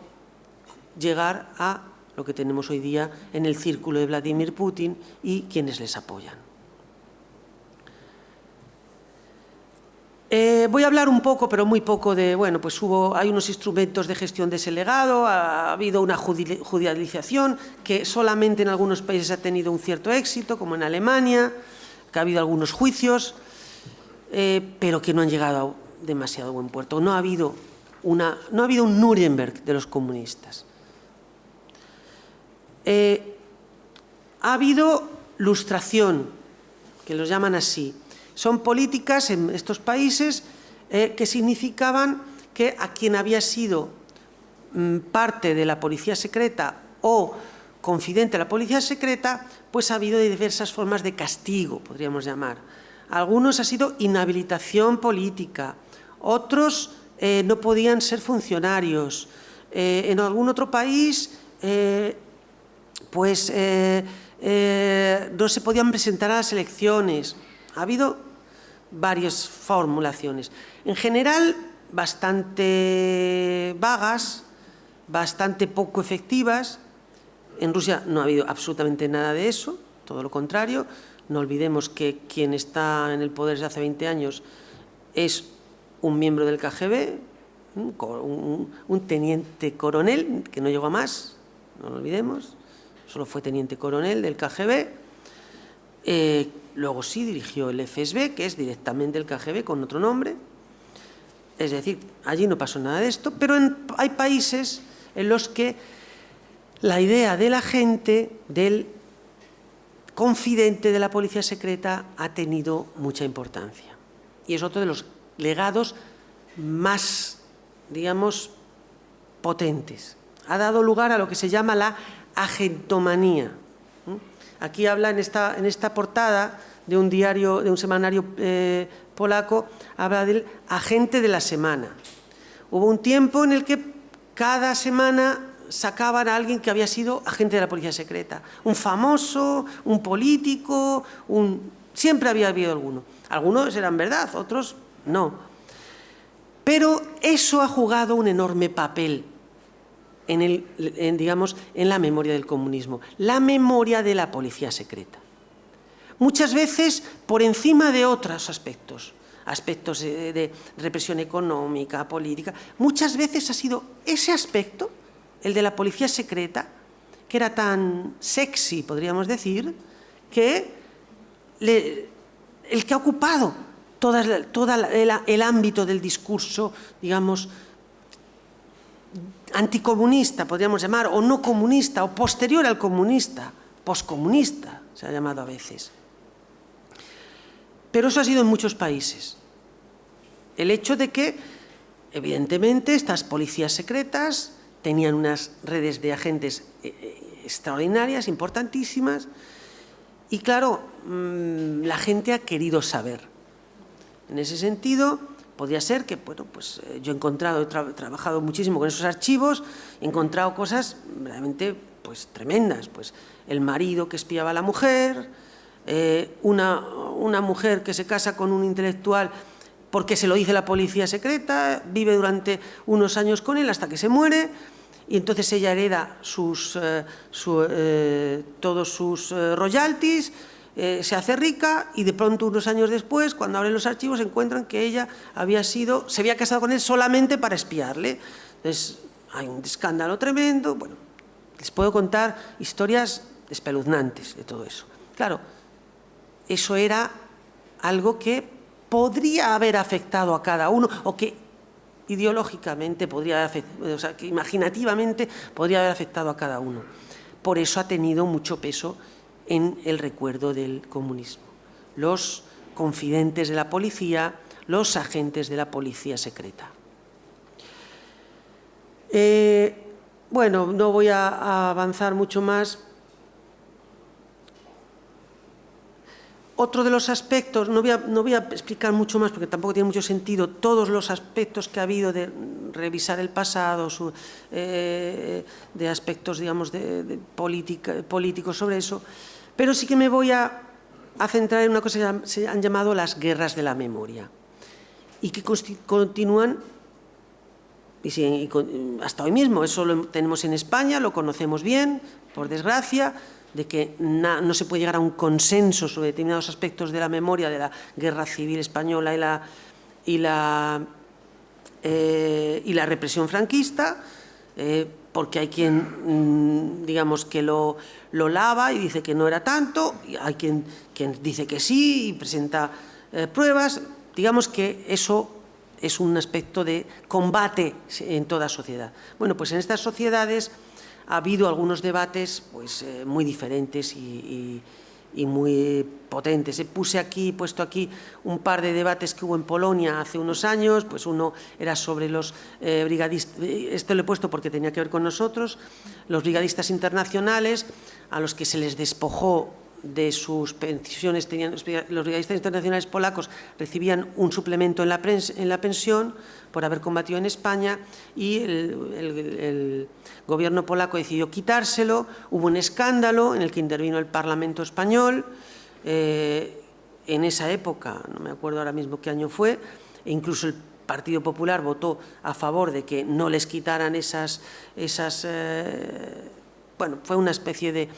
llegar a lo que tenemos hoy día en el círculo de Vladimir Putin y quienes les apoyan. Voy a hablar un poco, pero muy poco, de, bueno, pues hay unos instrumentos de gestión de ese legado, ha habido una judicialización que solamente en algunos países ha tenido un cierto éxito, como en Alemania, que ha habido algunos juicios, pero que no han llegado a demasiado buen puerto. No ha habido un Nuremberg de los comunistas. Ha habido lustración, que los llaman así. Son políticas en estos países que significaban que a quien había sido parte de la policía secreta o confidente de la policía secreta, pues ha habido diversas formas de castigo, podríamos llamar. Algunos ha sido inhabilitación política, otros no podían ser funcionarios. En algún otro país no se podían presentar a las elecciones. Ha habido varias formulaciones. En general, bastante vagas, bastante poco efectivas. En Rusia no ha habido absolutamente nada de eso, todo lo contrario. No olvidemos que quien está en el poder desde hace 20 años es un miembro del KGB, un teniente coronel, que no llegó a más, no lo olvidemos. Solo fue teniente coronel del KGB, luego sí dirigió el FSB, que es directamente el KGB con otro nombre, es decir, allí no pasó nada de esto, pero hay países en los que la idea del agente, del confidente de la policía secreta ha tenido mucha importancia y es otro de los legados más, digamos, potentes. Ha dado lugar a lo que se llama la agentomanía. Aquí habla en esta portada de un diario, de un semanario polaco, habla del agente de la semana. Hubo un tiempo en el que cada semana sacaban a alguien que había sido agente de la policía secreta. Un famoso, un político, siempre había habido alguno. Algunos eran verdad, otros no. Pero eso ha jugado un enorme papel en la memoria del comunismo, la memoria de la policía secreta. Muchas veces por encima de otros aspectos de represión económica, política, muchas veces ha sido ese aspecto, el de la policía secreta, que era tan sexy, podríamos decir, que el que ha ocupado todo el ámbito del discurso, digamos, anticomunista, podríamos llamar, o no comunista, o posterior al comunista, poscomunista, se ha llamado a veces. Pero eso ha sido en muchos países. El hecho de que, evidentemente, estas policías secretas tenían unas redes de agentes extraordinarias, importantísimas, y claro, la gente ha querido saber. En ese sentido, podría ser que, bueno, pues yo he encontrado, he trabajado muchísimo con esos archivos, he encontrado cosas realmente pues tremendas, pues el marido que espiaba a la mujer, una mujer que se casa con un intelectual porque se lo dice la policía secreta, vive durante unos años con él hasta que se muere, y entonces ella hereda todos sus royalties, se hace rica, y de pronto unos años después, cuando abren los archivos, encuentran que ella se había casado con él solamente para espiarle. Entonces hay un escándalo tremendo. Bueno, les puedo contar historias espeluznantes de todo eso. Claro, eso era algo que podría haber afectado a cada uno, o que ideológicamente podría haber afectado, o sea, que imaginativamente podría haber afectado a cada uno. Por eso ha tenido mucho peso en el recuerdo del comunismo. Los confidentes de la policía, los agentes de la policía secreta. Bueno, no voy a avanzar mucho más. Otro de los aspectos, no voy a explicar mucho más porque tampoco tiene mucho sentido todos los aspectos que ha habido de revisar el pasado, de aspectos, digamos, de políticos sobre eso, pero sí que me voy a centrar en una cosa que se han llamado las guerras de la memoria y que continúan hasta hoy mismo. Eso lo tenemos en España, lo conocemos bien, por desgracia, de que no se puede llegar a un consenso sobre determinados aspectos de la memoria de la Guerra Civil Española y la represión franquista, porque hay quien, digamos, que lo lava y dice que no era tanto, y hay quien dice que sí y presenta pruebas. Digamos que eso es un aspecto de combate en toda sociedad. Bueno, pues en estas sociedades ha habido algunos debates pues, muy diferentes y muy potentes. He puesto aquí un par de debates que hubo en Polonia hace unos años. Pues uno era sobre los brigadistas, esto lo he puesto porque tenía que ver con nosotros, los brigadistas internacionales, a los que se les despojó de sus pensiones. Los brigadistas internacionales polacos recibían un suplemento en la pensión por haber combatido en España, y el gobierno polaco decidió quitárselo. Hubo un escándalo en el que intervino el Parlamento español. En esa época, no me acuerdo ahora mismo qué año fue, e incluso el Partido Popular votó a favor de que no les quitaran bueno, fue una especie de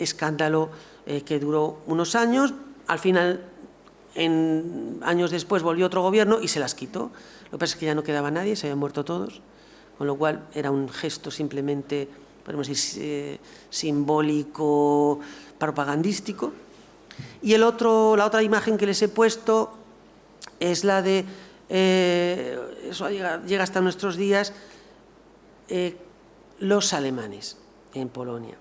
escándalo que duró unos años. Al final, años después, volvió otro gobierno y se las quitó. Lo que pasa es que ya no quedaba nadie, se habían muerto todos, con lo cual era un gesto simplemente, podemos decir, simbólico, propagandístico. Y la otra imagen que les he puesto es la de, eso llega hasta nuestros días, los alemanes en Polonia.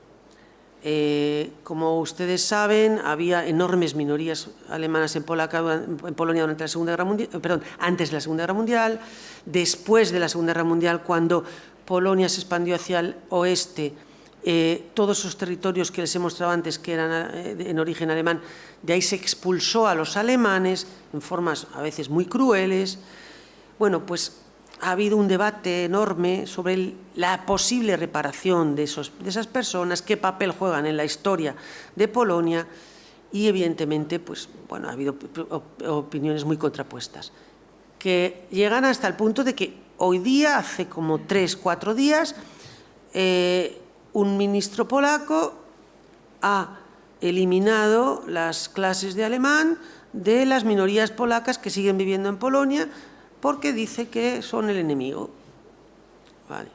Como ustedes saben, había enormes minorías alemanas en Polonia durante la Segunda Guerra Mundial, antes de la Segunda Guerra Mundial. Después de la Segunda Guerra Mundial, cuando Polonia se expandió hacia el oeste, todos esos territorios que les he mostrado antes, que eran en origen alemán, de ahí se expulsó a los alemanes en formas a veces muy crueles. Bueno, pues ha habido un debate enorme sobre la posible reparación de esas personas, qué papel juegan en la historia de Polonia, y evidentemente, pues, bueno, ha habido opiniones muy contrapuestas, que llegan hasta el punto de que hoy día, hace como 3-4 días, un ministro polaco ha eliminado las clases de alemán de las minorías polacas que siguen viviendo en Polonia, porque dice que son el enemigo. Vale.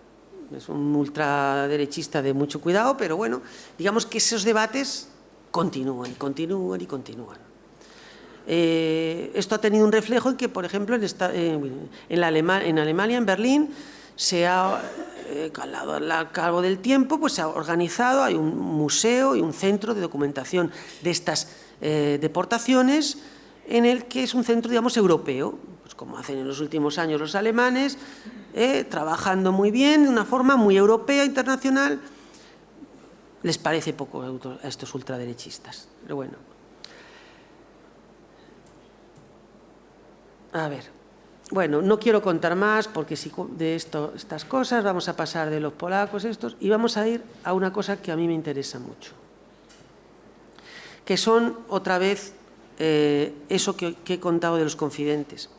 Es un ultraderechista de mucho cuidado, pero bueno, digamos que esos debates continúan y continúan y continúan. Esto ha tenido un reflejo en que, por ejemplo, en Alemania, en Berlín, se ha, al cabo del tiempo, pues se ha organizado, hay un museo y un centro de documentación de estas deportaciones, en el que es un centro, digamos, europeo, pues como hacen en los últimos años los alemanes, trabajando muy bien, de una forma muy europea, internacional. Les parece poco a estos ultraderechistas, pero bueno. A ver, bueno, no quiero contar más porque si de estas cosas vamos a pasar de los polacos estos y vamos a ir a una cosa que a mí me interesa mucho, que son otra vez eso que he contado de los confidentes.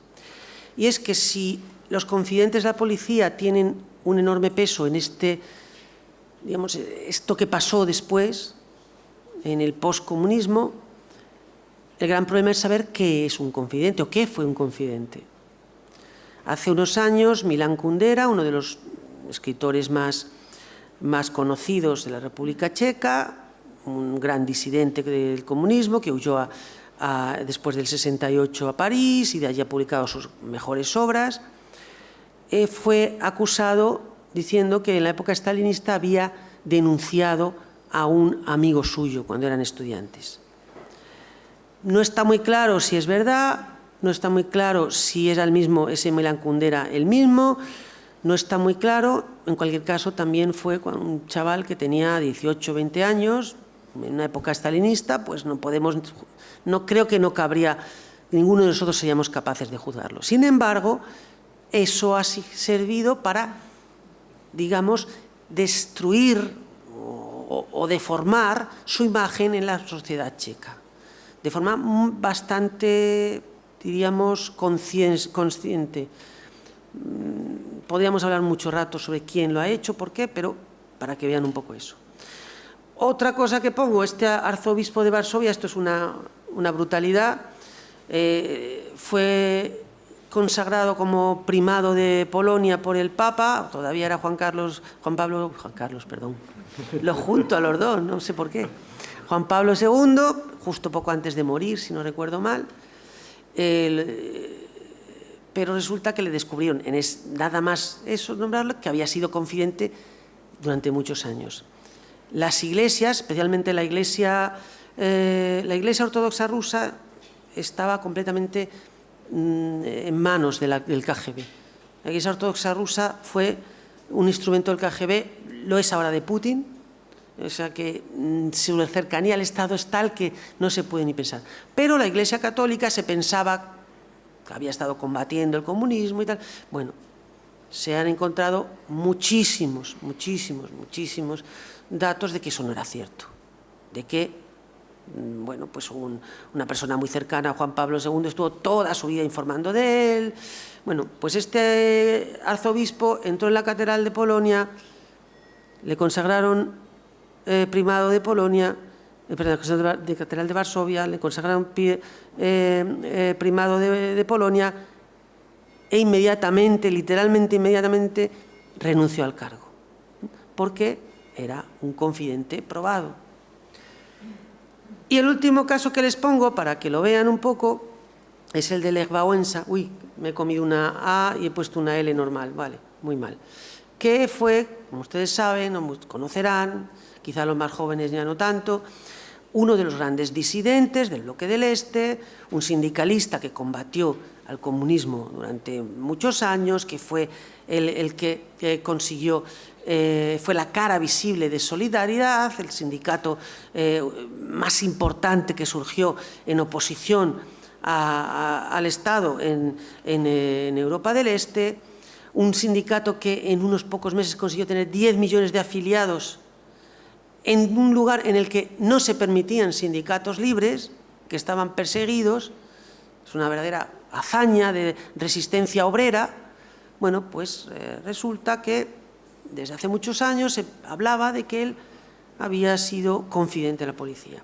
Y es que si los confidentes de la policía tienen un enorme peso en digamos, esto que pasó después, en el postcomunismo, el gran problema es saber qué es un confidente o qué fue un confidente. Hace unos años, Milan Kundera, uno de los escritores más conocidos de la República Checa, un gran disidente del comunismo que huyó después del 68 a París y de allí ha publicado sus mejores obras, fue acusado diciendo que en la época stalinista había denunciado a un amigo suyo cuando eran estudiantes. No está muy claro si es verdad, no está muy claro si era ese Milan Kundera el mismo, no está muy claro. En cualquier caso, también fue un chaval que tenía 18 o 20 años, en una época stalinista, pues no creo que no cabría, ninguno de nosotros seríamos capaces de juzgarlo. Sin embargo, eso ha servido para, digamos, destruir o deformar su imagen en la sociedad checa, de forma bastante, diríamos, consciente. Podríamos hablar mucho rato sobre quién lo ha hecho, por qué, pero para que vean un poco eso. Otra cosa que pongo, este arzobispo de Varsovia, esto es una brutalidad, fue consagrado como primado de Polonia por el Papa, todavía era Juan Carlos, perdón, lo junto a los dos, no sé por qué. Juan Pablo II, justo poco antes de morir, si no recuerdo mal, pero resulta que le descubrieron, nada más eso nombrarlo, que había sido confidente durante muchos años. Las iglesias, especialmente la iglesia ortodoxa rusa, estaba completamente en manos del KGB. La iglesia ortodoxa rusa fue un instrumento del KGB, lo es ahora de Putin, o sea que su cercanía al Estado es tal que no se puede ni pensar. Pero la iglesia católica se pensaba que había estado combatiendo el comunismo y tal. Bueno, se han encontrado muchísimos datos de que eso no era cierto, de que, bueno, pues una persona muy cercana a Juan Pablo II estuvo toda su vida informando de él. Bueno, pues este arzobispo entró en la catedral de Polonia, le consagraron primado de Polonia, de catedral de Varsovia, le consagraron primado de Polonia e inmediatamente, literalmente inmediatamente, renunció al cargo, porque era un confidente probado. Y el último caso que les pongo, para que lo vean un poco, es el de Lech Wałęsa. Uy, me he comido una A y he puesto una L normal, vale, muy mal. Que fue, como ustedes saben o conocerán, quizá los más jóvenes ya no tanto, uno de los grandes disidentes del bloque del Este, un sindicalista que combatió al comunismo durante muchos años, que fue el que consiguió, fue la cara visible de Solidaridad, el sindicato más importante que surgió en oposición al Estado en Europa del Este, un sindicato que en unos pocos meses consiguió tener 10 millones de afiliados en un lugar en el que no se permitían sindicatos libres, que estaban perseguidos. Es una verdadera hazaña de resistencia obrera. Bueno, pues resulta que desde hace muchos años se hablaba de que él había sido confidente de la policía.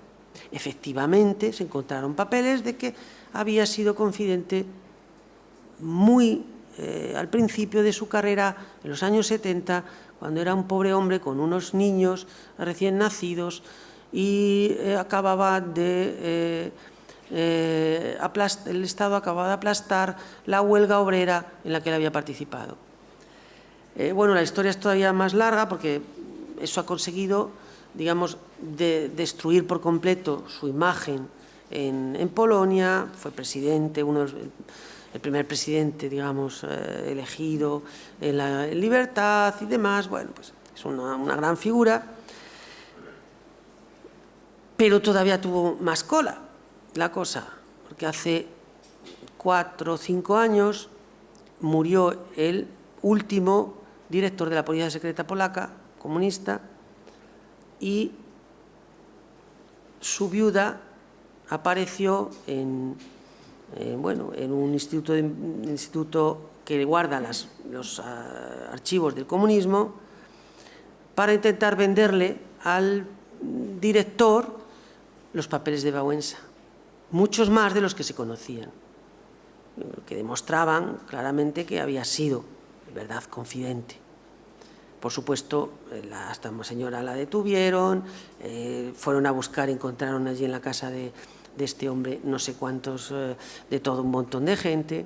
Efectivamente, se encontraron papeles de que había sido confidente muy al principio de su carrera, en los años 70, cuando era un pobre hombre con unos niños recién nacidos y el Estado acababa de aplastar la huelga obrera en la que él había participado. Bueno, la historia es todavía más larga porque eso ha conseguido, digamos, destruir por completo su imagen en Polonia. Fue presidente, el primer presidente, digamos, elegido en libertad y demás. Bueno, pues es una gran figura, pero todavía tuvo más cola la cosa, porque hace 4 o 5 años murió el último director de la Policía Secreta polaca, comunista, y su viuda apareció en un instituto que guarda los archivos del comunismo para intentar venderle al director los papeles de Wałęsa, muchos más de los que se conocían, que demostraban claramente que había sido, de verdad, confidente. Por supuesto, esta señora la detuvieron, fueron a buscar, encontraron allí en la casa de este hombre no sé cuántos, de todo un montón de gente.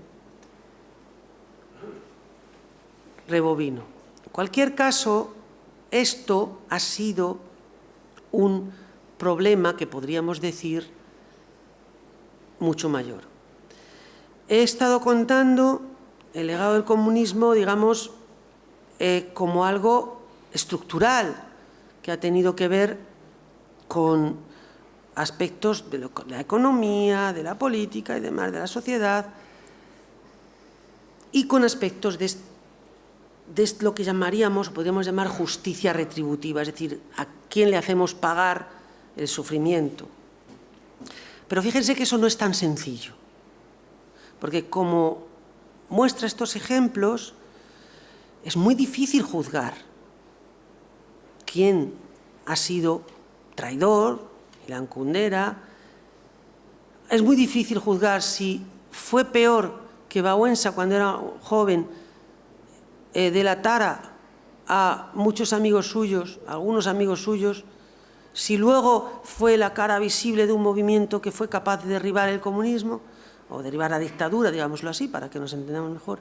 Rebobino. En cualquier caso, esto ha sido un problema que podríamos decir mucho mayor. He estado contando el legado del comunismo, digamos, como algo estructural que ha tenido que ver con aspectos de la economía, de la política y demás, de la sociedad, y con aspectos de lo que llamaríamos, podríamos llamar justicia retributiva, es decir, a quién le hacemos pagar el sufrimiento. Pero fíjense que eso no es tan sencillo, porque como muestra estos ejemplos, es muy difícil juzgar quién ha sido traidor, Milán Kundera. Es muy difícil juzgar si fue peor que Wałęsa cuando era joven delatara a muchos amigos suyos, a algunos amigos suyos, si luego fue la cara visible de un movimiento que fue capaz de derribar el comunismo o derribar la dictadura, digámoslo así, para que nos entendamos mejor.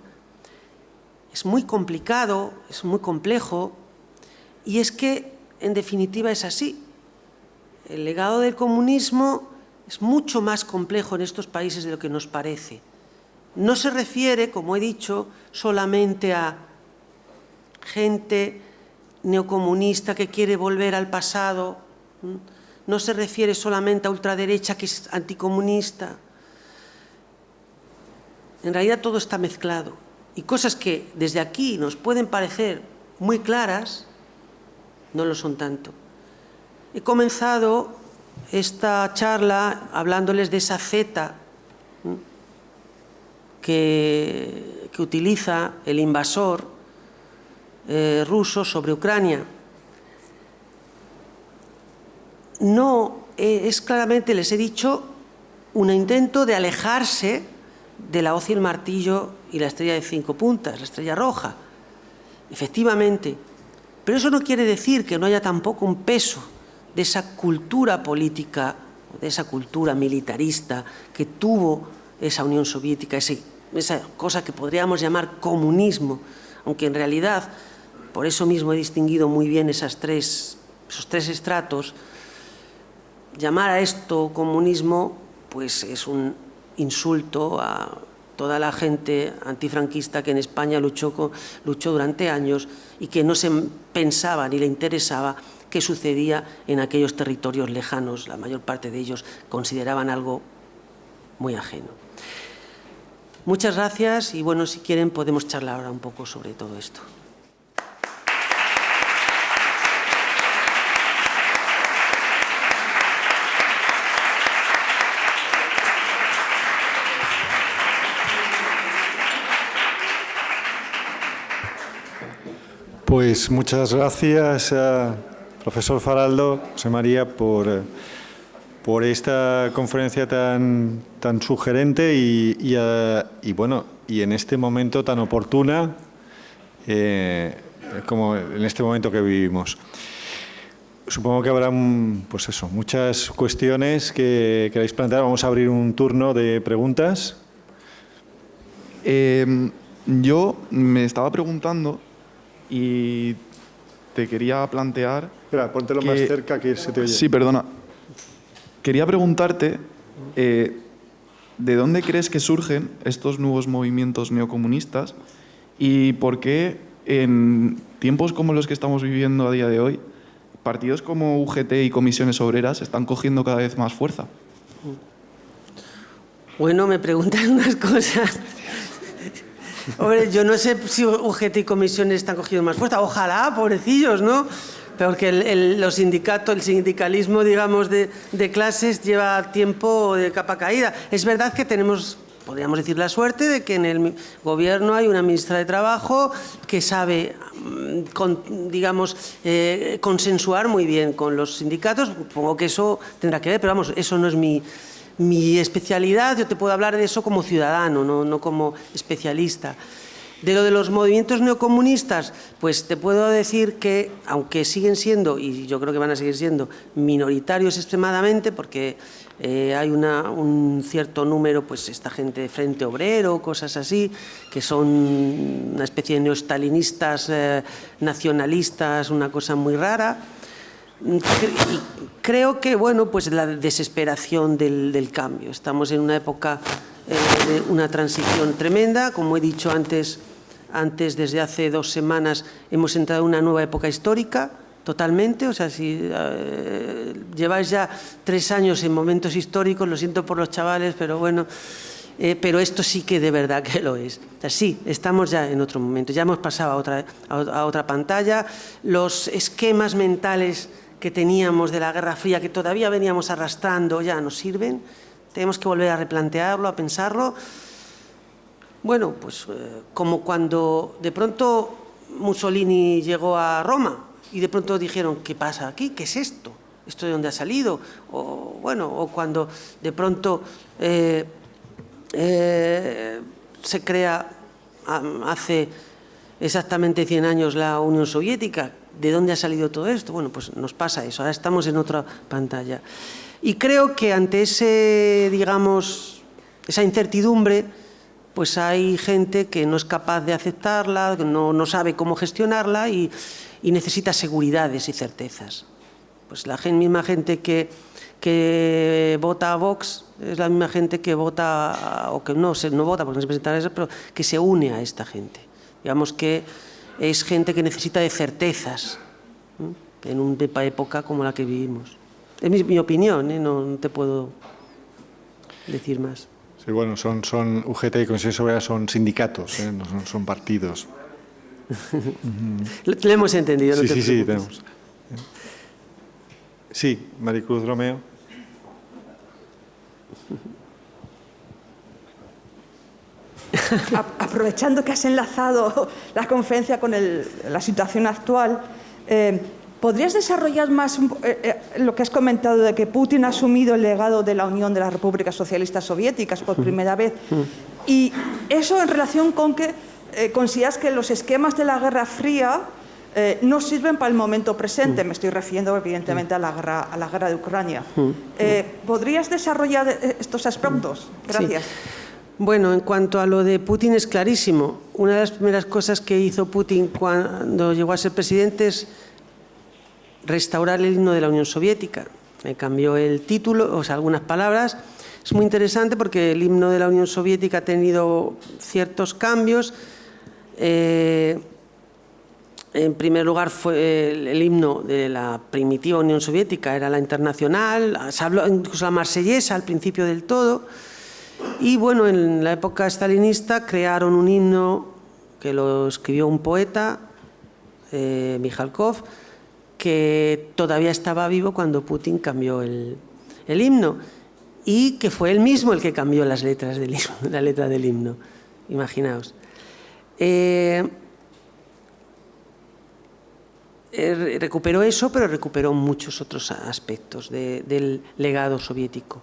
Es muy complicado, es muy complejo, y es que, en definitiva, es así. El legado del comunismo es mucho más complejo en estos países de lo que nos parece. No se refiere, como he dicho, solamente a gente neocomunista que quiere volver al pasado, no se refiere solamente a ultraderecha que es anticomunista. En realidad todo está mezclado. Y cosas que desde aquí nos pueden parecer muy claras, no lo son tanto. He comenzado esta charla hablándoles de esa Z que utiliza el invasor ruso sobre Ucrania. No es claramente, les he dicho, un intento de alejarse de la hoz y el martillo y la estrella de 5 puntas, la estrella roja, efectivamente. Pero eso no quiere decir que no haya tampoco un peso de esa cultura política, de esa cultura militarista que tuvo esa Unión Soviética, esa cosa que podríamos llamar comunismo, aunque en realidad, por eso mismo he distinguido muy bien esos tres estratos. Llamar a esto comunismo, pues es un insulto a toda la gente antifranquista que en España luchó durante años y que no se pensaba ni le interesaba qué sucedía en aquellos territorios lejanos. La mayor parte de ellos consideraban algo muy ajeno. Muchas gracias y, bueno, si quieren podemos charlar ahora un poco sobre todo esto. Pues muchas gracias, profesor Faraldo, José María, por esta conferencia tan sugerente y en este momento tan oportuna como en este momento que vivimos. Supongo que habrá muchas cuestiones que queráis plantear. Vamos a abrir un turno de preguntas. Yo me estaba preguntando y te quería plantear... Espera, póntelo más cerca que se te oye. Sí, perdona. Quería preguntarte ¿de dónde crees que surgen estos nuevos movimientos neocomunistas y por qué en tiempos como los que estamos viviendo a día de hoy, partidos como UGT y comisiones obreras están cogiendo cada vez más fuerza? Bueno, me preguntan unas cosas. Hombre, yo no sé si UGT y comisiones están cogiendo más fuerza. Ojalá, pobrecillos, ¿no? Porque el sindicalismo, digamos, de clases lleva tiempo de capa caída. Es verdad que tenemos, podríamos decir, la suerte de que en el gobierno hay una ministra de Trabajo que sabe, consensuar muy bien con los sindicatos. Supongo que eso tendrá que ver, pero vamos, eso no es mi especialidad. Yo te puedo hablar de eso como ciudadano, no como especialista. De lo de los movimientos neocomunistas, pues te puedo decir que, aunque siguen siendo, y yo creo que van a seguir siendo, minoritarios extremadamente, porque hay un cierto número, pues esta gente de Frente Obrero, cosas así, que son una especie de neostalinistas, nacionalistas, una cosa muy rara. Y creo que, bueno, pues la desesperación del cambio. Estamos en una época de una transición tremenda. Como he dicho antes, desde hace 2 semanas hemos entrado en una nueva época histórica, totalmente. O sea, si lleváis ya 3 años en momentos históricos, lo siento por los chavales, pero bueno, pero esto sí que de verdad que lo es. O sea, sí, estamos ya en otro momento, ya hemos pasado a otra pantalla. Los esquemas mentales que teníamos de la Guerra Fría, que todavía veníamos arrastrando, ya nos sirven. Tenemos que volver a replantearlo, a pensarlo. Bueno, pues como cuando de pronto Mussolini llegó a Roma y de pronto dijeron, ¿qué pasa aquí? ¿Qué es esto? ¿Esto de dónde ha salido? O cuando de pronto se crea hace exactamente 100 años la Unión Soviética. ¿De dónde ha salido todo esto? Bueno, pues nos pasa eso. Ahora estamos en otra pantalla. Y creo que ante esa incertidumbre, pues hay gente que no es capaz de aceptarla, que no sabe cómo gestionarla y necesita seguridades y certezas. Pues la misma gente que vota a Vox es la misma gente que vota, o que no vota porque no se presenta a eso, pero que se une a esta gente. Digamos que es gente que necesita de certezas, ¿no?, en una época como la que vivimos. Es mi opinión, no te puedo decir más. Sí, bueno, son UGT y Comisiones Obreras son sindicatos, no son partidos. Lo hemos entendido. Sí, sí, tenemos. Sí, Maricruz Romeo. Aprovechando que has enlazado la conferencia con la situación actual, ¿podrías desarrollar más lo que has comentado de que Putin ha asumido el legado de la Unión de las Repúblicas Socialistas Soviéticas por primera vez? Y eso en relación con que consideras que los esquemas de la Guerra Fría no sirven para el momento presente. Me estoy refiriendo evidentemente a la guerra de Ucrania. ¿Podrías desarrollar estos aspectos? Gracias. Sí. Bueno, en cuanto a lo de Putin es clarísimo. Una de las primeras cosas que hizo Putin cuando llegó a ser presidente es restaurar el himno de la Unión Soviética. Me cambió el título, o sea, algunas palabras. Es muy interesante porque el himno de la Unión Soviética ha tenido ciertos cambios. En primer lugar, fue el himno de la primitiva Unión Soviética, era la internacional, se habló incluso la marsellesa al principio del todo. Y bueno, en la época stalinista crearon un himno que lo escribió un poeta, Mikhalkov, que todavía estaba vivo cuando Putin cambió el himno, y que fue él mismo el que cambió las letras del himno, la letra del himno. Imaginaos. Recuperó eso, pero recuperó muchos otros aspectos del legado soviético.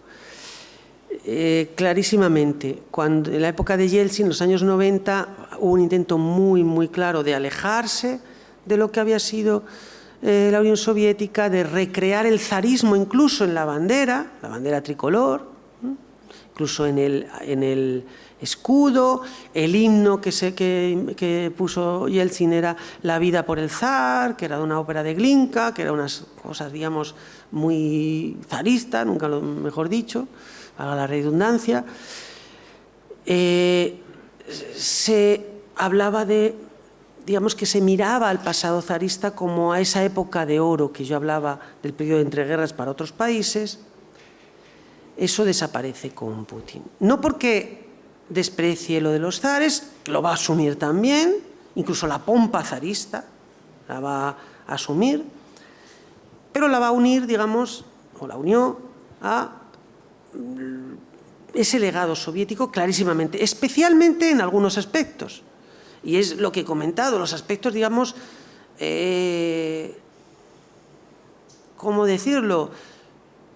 Clarísimamente, cuando en la época de Yeltsin, en los años 90, hubo un intento muy, muy claro de alejarse de lo que había sido la Unión Soviética, de recrear el zarismo incluso en la bandera tricolor, incluso en el escudo. El himno que puso Yeltsin era La vida por el zar, que era de una ópera de Glinka, que era unas cosas, digamos, muy zarista, nunca lo mejor dicho, haga la redundancia. Se hablaba digamos que se miraba al pasado zarista como a esa época de oro que yo hablaba del periodo de entreguerras para otros países. eso desaparece con Putin. No porque desprecie lo de los zares, lo va a asumir también, incluso la pompa zarista la va a asumir, pero la va a unir, digamos, o la unió a ese legado soviético clarísimamente, especialmente en algunos aspectos. Y es lo que he comentado, los aspectos, digamos, ¿cómo decirlo?,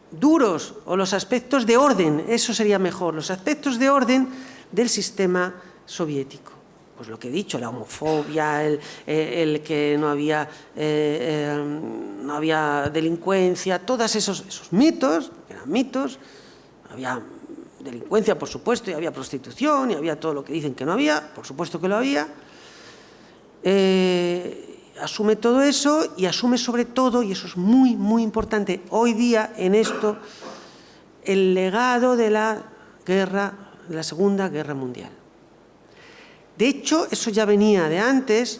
duros, o los aspectos de orden, eso sería mejor, los aspectos de orden del sistema soviético. Pues lo que he dicho, la homofobia, el que no había delincuencia, todos esos mitos, eran mitos, había delincuencia, por supuesto, y había prostitución, y había todo lo que dicen que no había, por supuesto que lo había. Asume todo eso y asume sobre todo, y eso es muy, muy importante hoy día en esto, el legado de la Segunda Guerra Mundial. De hecho, eso ya venía de antes,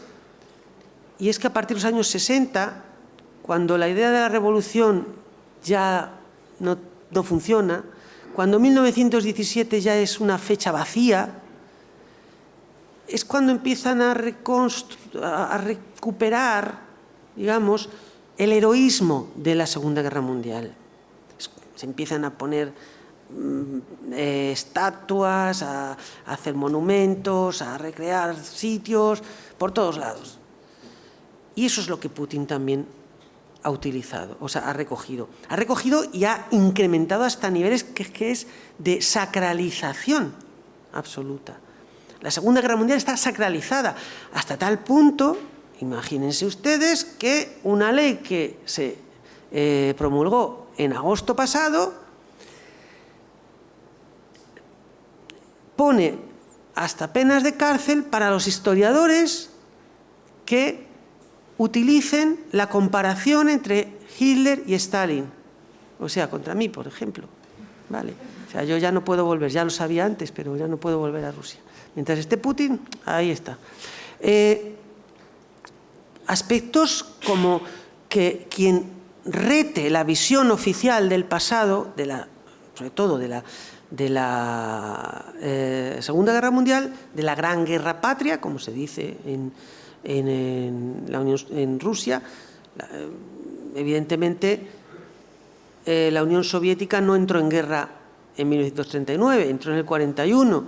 y es que a partir de los años 60, cuando la idea de la revolución ya no funciona, cuando 1917 ya es una fecha vacía, es cuando empiezan a recuperar, digamos, el heroísmo de la Segunda Guerra Mundial. Se empiezan a poner estatuas, a hacer monumentos, a recrear sitios, por todos lados. Y eso es lo que Putin también ha utilizado, o sea, ha recogido. Ha recogido y ha incrementado hasta niveles que es de sacralización absoluta. La Segunda Guerra Mundial está sacralizada hasta tal punto, imagínense ustedes, que una ley que se promulgó en agosto pasado pone hasta penas de cárcel para los historiadores que utilicen la comparación entre Hitler y Stalin, o sea, contra mí, por ejemplo, ¿vale? O sea, yo ya no puedo volver, ya lo sabía antes, pero ya no puedo volver a Rusia. Mientras esté Putin, ahí está. Aspectos como que quien rete la visión oficial del pasado, sobre todo de la Segunda Guerra Mundial, de la Gran Guerra Patria, como se dice en Rusia, evidentemente la Unión Soviética no entró en guerra en 1939, entró en el 41.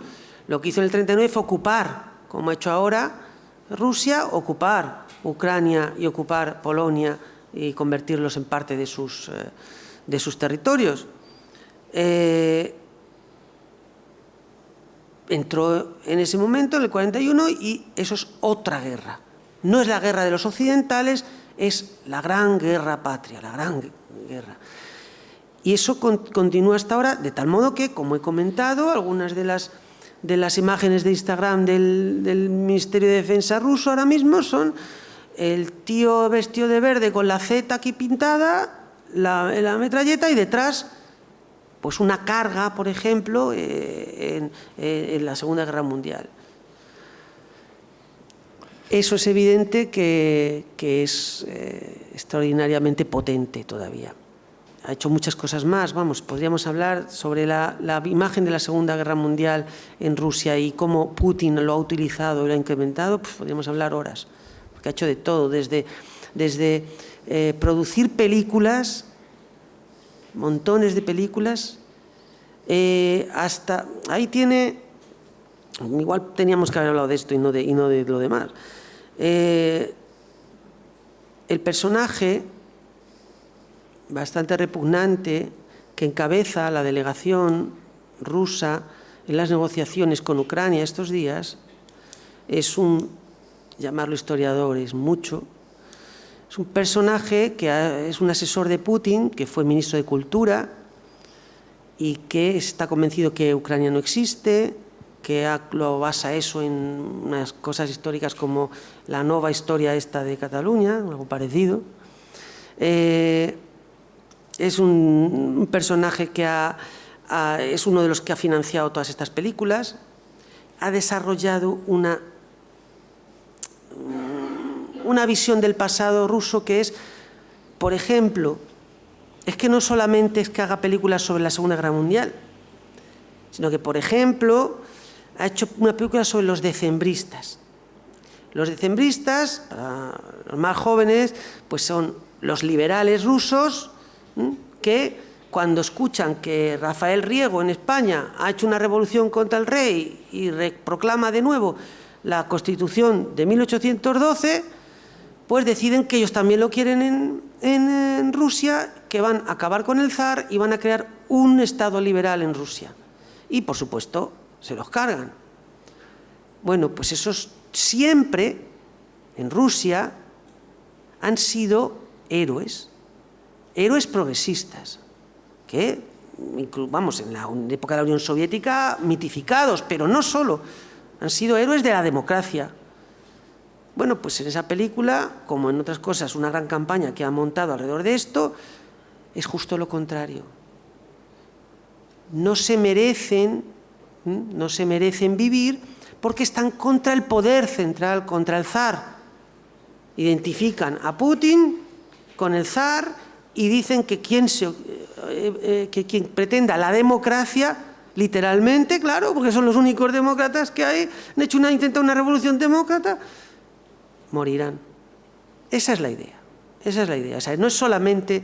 Lo que hizo en el 39 fue ocupar, como ha hecho ahora Rusia, ocupar Ucrania y ocupar Polonia y convertirlos en parte de sus territorios. Entró en ese momento, en el 41, y eso es otra guerra. No es la guerra de los occidentales, es la Gran Guerra Patria, la Gran Guerra. Y eso continúa hasta ahora, de tal modo que, como he comentado, algunas de las imágenes de Instagram del Ministerio de Defensa ruso ahora mismo son el tío vestido de verde con la Z aquí pintada, la metralleta, y detrás pues una carga, por ejemplo, en la Segunda Guerra Mundial. Eso es evidente que es extraordinariamente potente todavía. Ha hecho muchas cosas más, vamos, podríamos hablar sobre la imagen de la Segunda Guerra Mundial en Rusia y cómo Putin lo ha utilizado y lo ha incrementado, pues podríamos hablar horas, porque ha hecho de todo, desde producir películas, montones de películas, hasta, ahí tiene, igual teníamos que haber hablado de esto y no de lo demás, el personaje bastante repugnante que encabeza la delegación rusa en las negociaciones con Ucrania estos días, es llamarlo historiador es mucho, es un personaje que es un asesor de Putin, que fue ministro de Cultura y que está convencido que Ucrania no existe, que lo basa eso en unas cosas históricas como la nueva historia esta de Cataluña, algo parecido. Es un personaje que es uno de los que ha financiado todas estas películas, ha desarrollado una visión del pasado ruso que es, por ejemplo, es que no solamente es que haga películas sobre la Segunda Guerra Mundial, sino que, por ejemplo, ha hecho una película sobre los decembristas. Los decembristas, para los más jóvenes, pues son los liberales rusos que cuando escuchan que Rafael Riego en España ha hecho una revolución contra el rey y proclama de nuevo la Constitución de 1812, pues deciden que ellos también lo quieren en Rusia, que van a acabar con el zar y van a crear un Estado liberal en Rusia. Y, por supuesto, se los cargan. Bueno, pues esos siempre en Rusia han sido héroes progresistas, que, vamos, en la época de la Unión Soviética, mitificados, pero no solo, han sido héroes de la democracia. Bueno, pues en esa película, como en otras cosas, una gran campaña que ha montado alrededor de esto, es justo lo contrario. No se merecen vivir porque están contra el poder central, contra el zar. Identifican a Putin con el zar y dicen que quien pretenda la democracia, literalmente, claro, porque son los únicos demócratas que hay, han intentado una revolución demócrata, morirán. Esa es la idea. O sea, no es solamente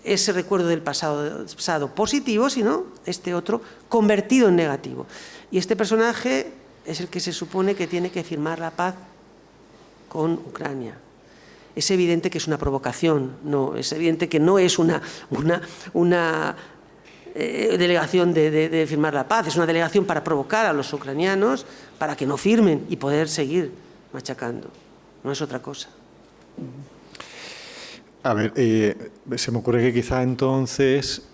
ese recuerdo del pasado positivo, sino este otro convertido en negativo. Y este personaje es el que se supone que tiene que firmar la paz con Ucrania. Es evidente que es una provocación, es evidente que no es una delegación de firmar la paz, es una delegación para provocar a los ucranianos para que no firmen y poder seguir machacando. No es otra cosa. A ver, se me ocurre que quizá entonces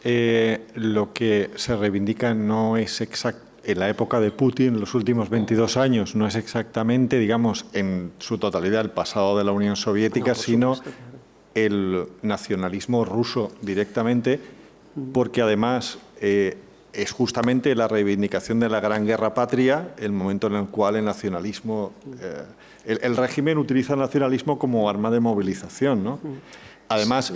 lo que se reivindica no es exactamente, en la época de Putin, los últimos 22 años, no es exactamente, digamos, en su totalidad el pasado de la Unión Soviética, sino el nacionalismo ruso directamente, porque además es justamente la reivindicación de la Gran Guerra Patria, el momento en el cual el nacionalismo, el régimen utiliza el nacionalismo como arma de movilización, ¿no? Además,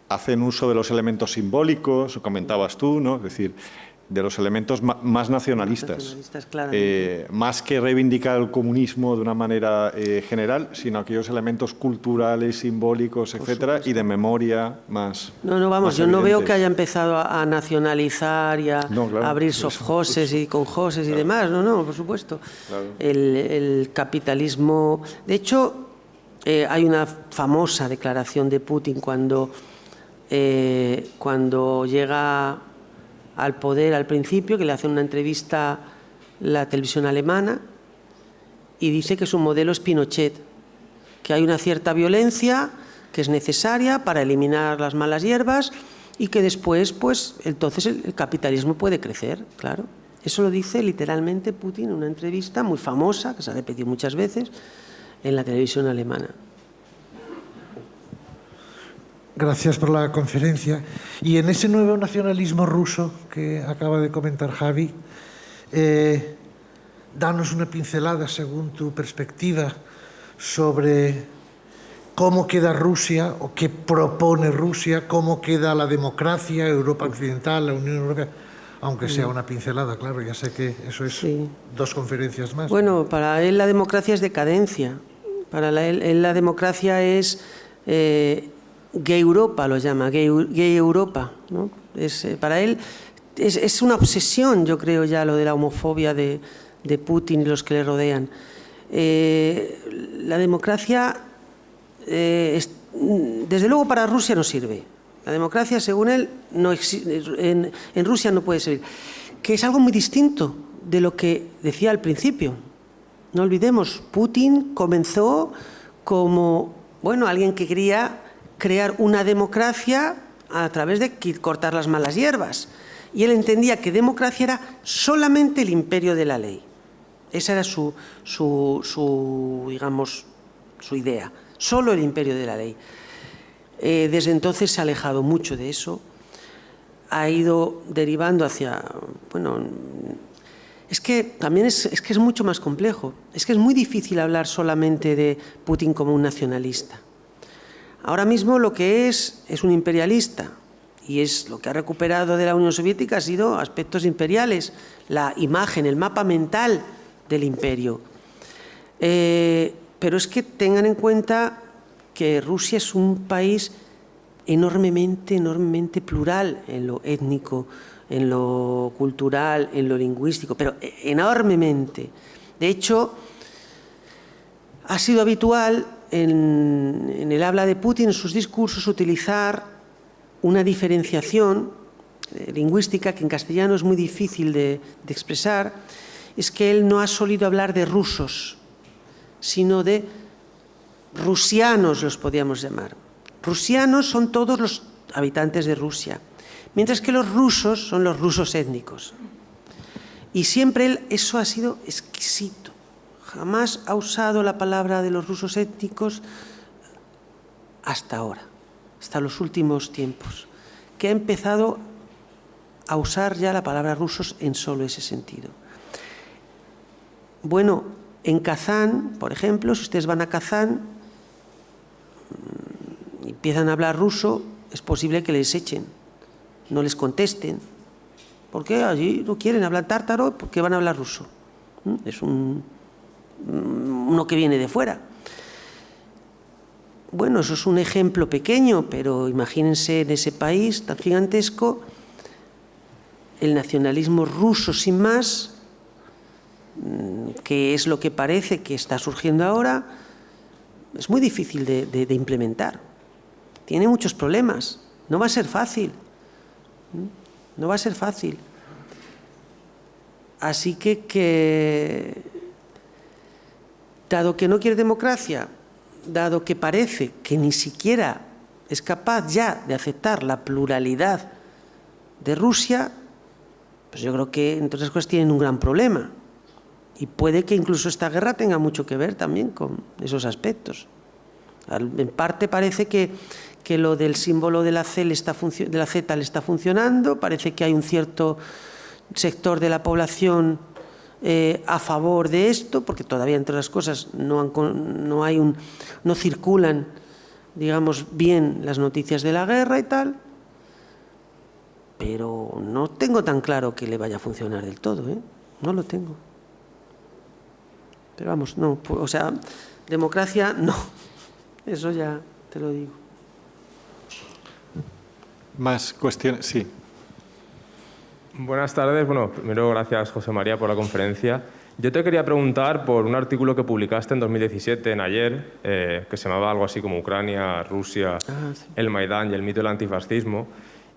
hacen uso de los elementos simbólicos, comentabas tú, ¿no? Es decir, de los elementos más nacionalistas, más que reivindicar el comunismo de una manera general, sino aquellos elementos culturales, simbólicos, etcétera, y de memoria más. Vamos, yo no veo que haya empezado a nacionalizar y a abrir sofjoses y conjoses y demás, no, por supuesto. Claro. El capitalismo. De hecho, hay una famosa declaración de Putin cuando llega al poder al principio, que le hace una entrevista la televisión alemana y dice que su modelo es Pinochet, que hay una cierta violencia que es necesaria para eliminar las malas hierbas y que después, pues, entonces el capitalismo puede crecer, claro. Eso lo dice literalmente Putin en una entrevista muy famosa, que se ha repetido muchas veces, en la televisión alemana. Gracias por la conferencia. Y en ese nuevo nacionalismo ruso que acaba de comentar Javi, danos una pincelada, según tu perspectiva, sobre cómo queda Rusia o qué propone Rusia, cómo queda la democracia, Europa Occidental, la Unión Europea, aunque sea una pincelada, claro, ya sé que eso es 2 conferencias más. Bueno, para él la democracia es decadencia. Para él la democracia es... Gay Europa lo llama, gay Europa, ¿no? Para él es una obsesión, yo creo, ya lo de la homofobia de Putin y los que le rodean. La democracia, desde luego, para Rusia no sirve. La democracia, según él, en Rusia no puede servir. Que es algo muy distinto de lo que decía al principio. No olvidemos, Putin comenzó como, alguien que quería crear una democracia a través de cortar las malas hierbas. Y él entendía que democracia era solamente el imperio de la ley. Esa era su idea, solo el imperio de la ley. Desde entonces se ha alejado mucho de eso, ha ido derivando hacia... es que también es mucho más complejo. Es que es muy difícil hablar solamente de Putin como un nacionalista. Ahora mismo lo que es un imperialista y es lo que ha recuperado de la Unión Soviética, ha sido aspectos imperiales, la imagen, el mapa mental del imperio. Pero es que tengan en cuenta que Rusia es un país enormemente plural en lo étnico, en lo cultural, en lo lingüístico, pero enormemente. De hecho, ha sido habitual en el habla de Putin, en sus discursos, utilizar una diferenciación lingüística que en castellano es muy difícil de expresar. Es que él no ha solido hablar de rusos, sino de rusianos, los podríamos llamar. Rusianos son todos los habitantes de Rusia, mientras que los rusos son los rusos étnicos. Y siempre eso ha sido exquisito. Jamás ha usado la palabra de los rusos étnicos hasta ahora, hasta los últimos tiempos, que ha empezado a usar ya la palabra rusos en solo ese sentido. Bueno, en Kazán, por ejemplo, si ustedes van a Kazán y empiezan a hablar ruso, es posible que les echen, no les contesten. ¿Por qué? Allí no quieren hablar tártaro, ¿por qué van a hablar ruso? Es uno que viene de fuera. Bueno, eso es un ejemplo pequeño, pero imagínense en ese país tan gigantesco, el nacionalismo ruso sin más, que es lo que parece que está surgiendo ahora, es muy difícil de implementar. Tiene muchos problemas, no va a ser fácil. No va a ser fácil. Así que dado que no quiere democracia, dado que parece que ni siquiera es capaz ya de aceptar la pluralidad de Rusia, pues yo creo que entre otras cosas tienen un gran problema. Y puede que incluso esta guerra tenga mucho que ver también con esos aspectos. En parte parece que lo del símbolo de la Z le está funcionando, parece que hay un cierto sector de la población a favor de esto, porque todavía, entre otras cosas, no circulan, digamos, bien las noticias de la guerra y tal, pero no tengo tan claro que le vaya a funcionar del todo, no lo tengo. Pero vamos, no, o sea, democracia no, eso ya te lo digo. Más cuestiones, sí. Buenas tardes. Bueno, primero gracias, José María, por la conferencia. Yo te quería preguntar por un artículo que publicaste en 2017, en Ayer, que se llamaba algo así como Ucrania, Rusia, sí, el Maidán y el mito del antifascismo.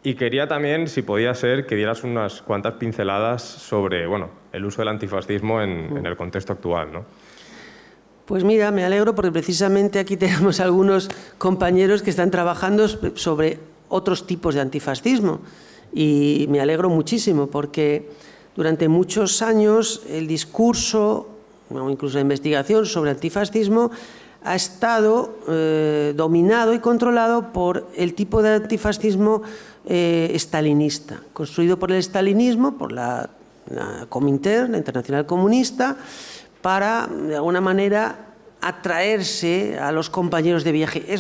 Y quería también, si podía ser, que dieras unas cuantas pinceladas sobre, bueno, el uso del antifascismo en el contexto actual, ¿no? Pues mira, me alegro porque precisamente aquí tenemos algunos compañeros que están trabajando sobre otros tipos de antifascismo. Y me alegro muchísimo porque durante muchos años el discurso, o incluso la investigación sobre antifascismo, ha estado dominado y controlado por el tipo de antifascismo estalinista, construido por el estalinismo, por la Comintern, la Internacional Comunista, para, de alguna manera, atraerse a los compañeros de viaje.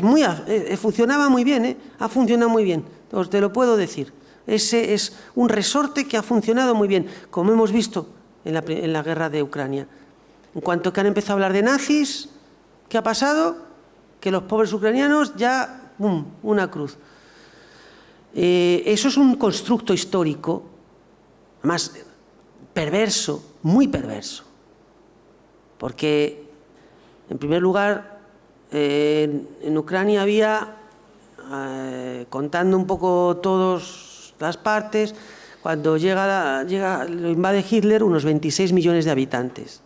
Funcionaba muy bien, ha funcionado muy bien, te lo puedo decir. Ese es un resorte que ha funcionado muy bien, como hemos visto en la guerra de Ucrania. En cuanto que han empezado a hablar de nazis, ¿qué ha pasado? Que los pobres ucranianos ya, ¡pum!, una cruz. Eso es un constructo histórico, además perverso, muy perverso. Porque, en primer lugar, en Ucrania había, contando un poco todas las partes, cuando lo invade Hitler, unos 26 millones de habitantes.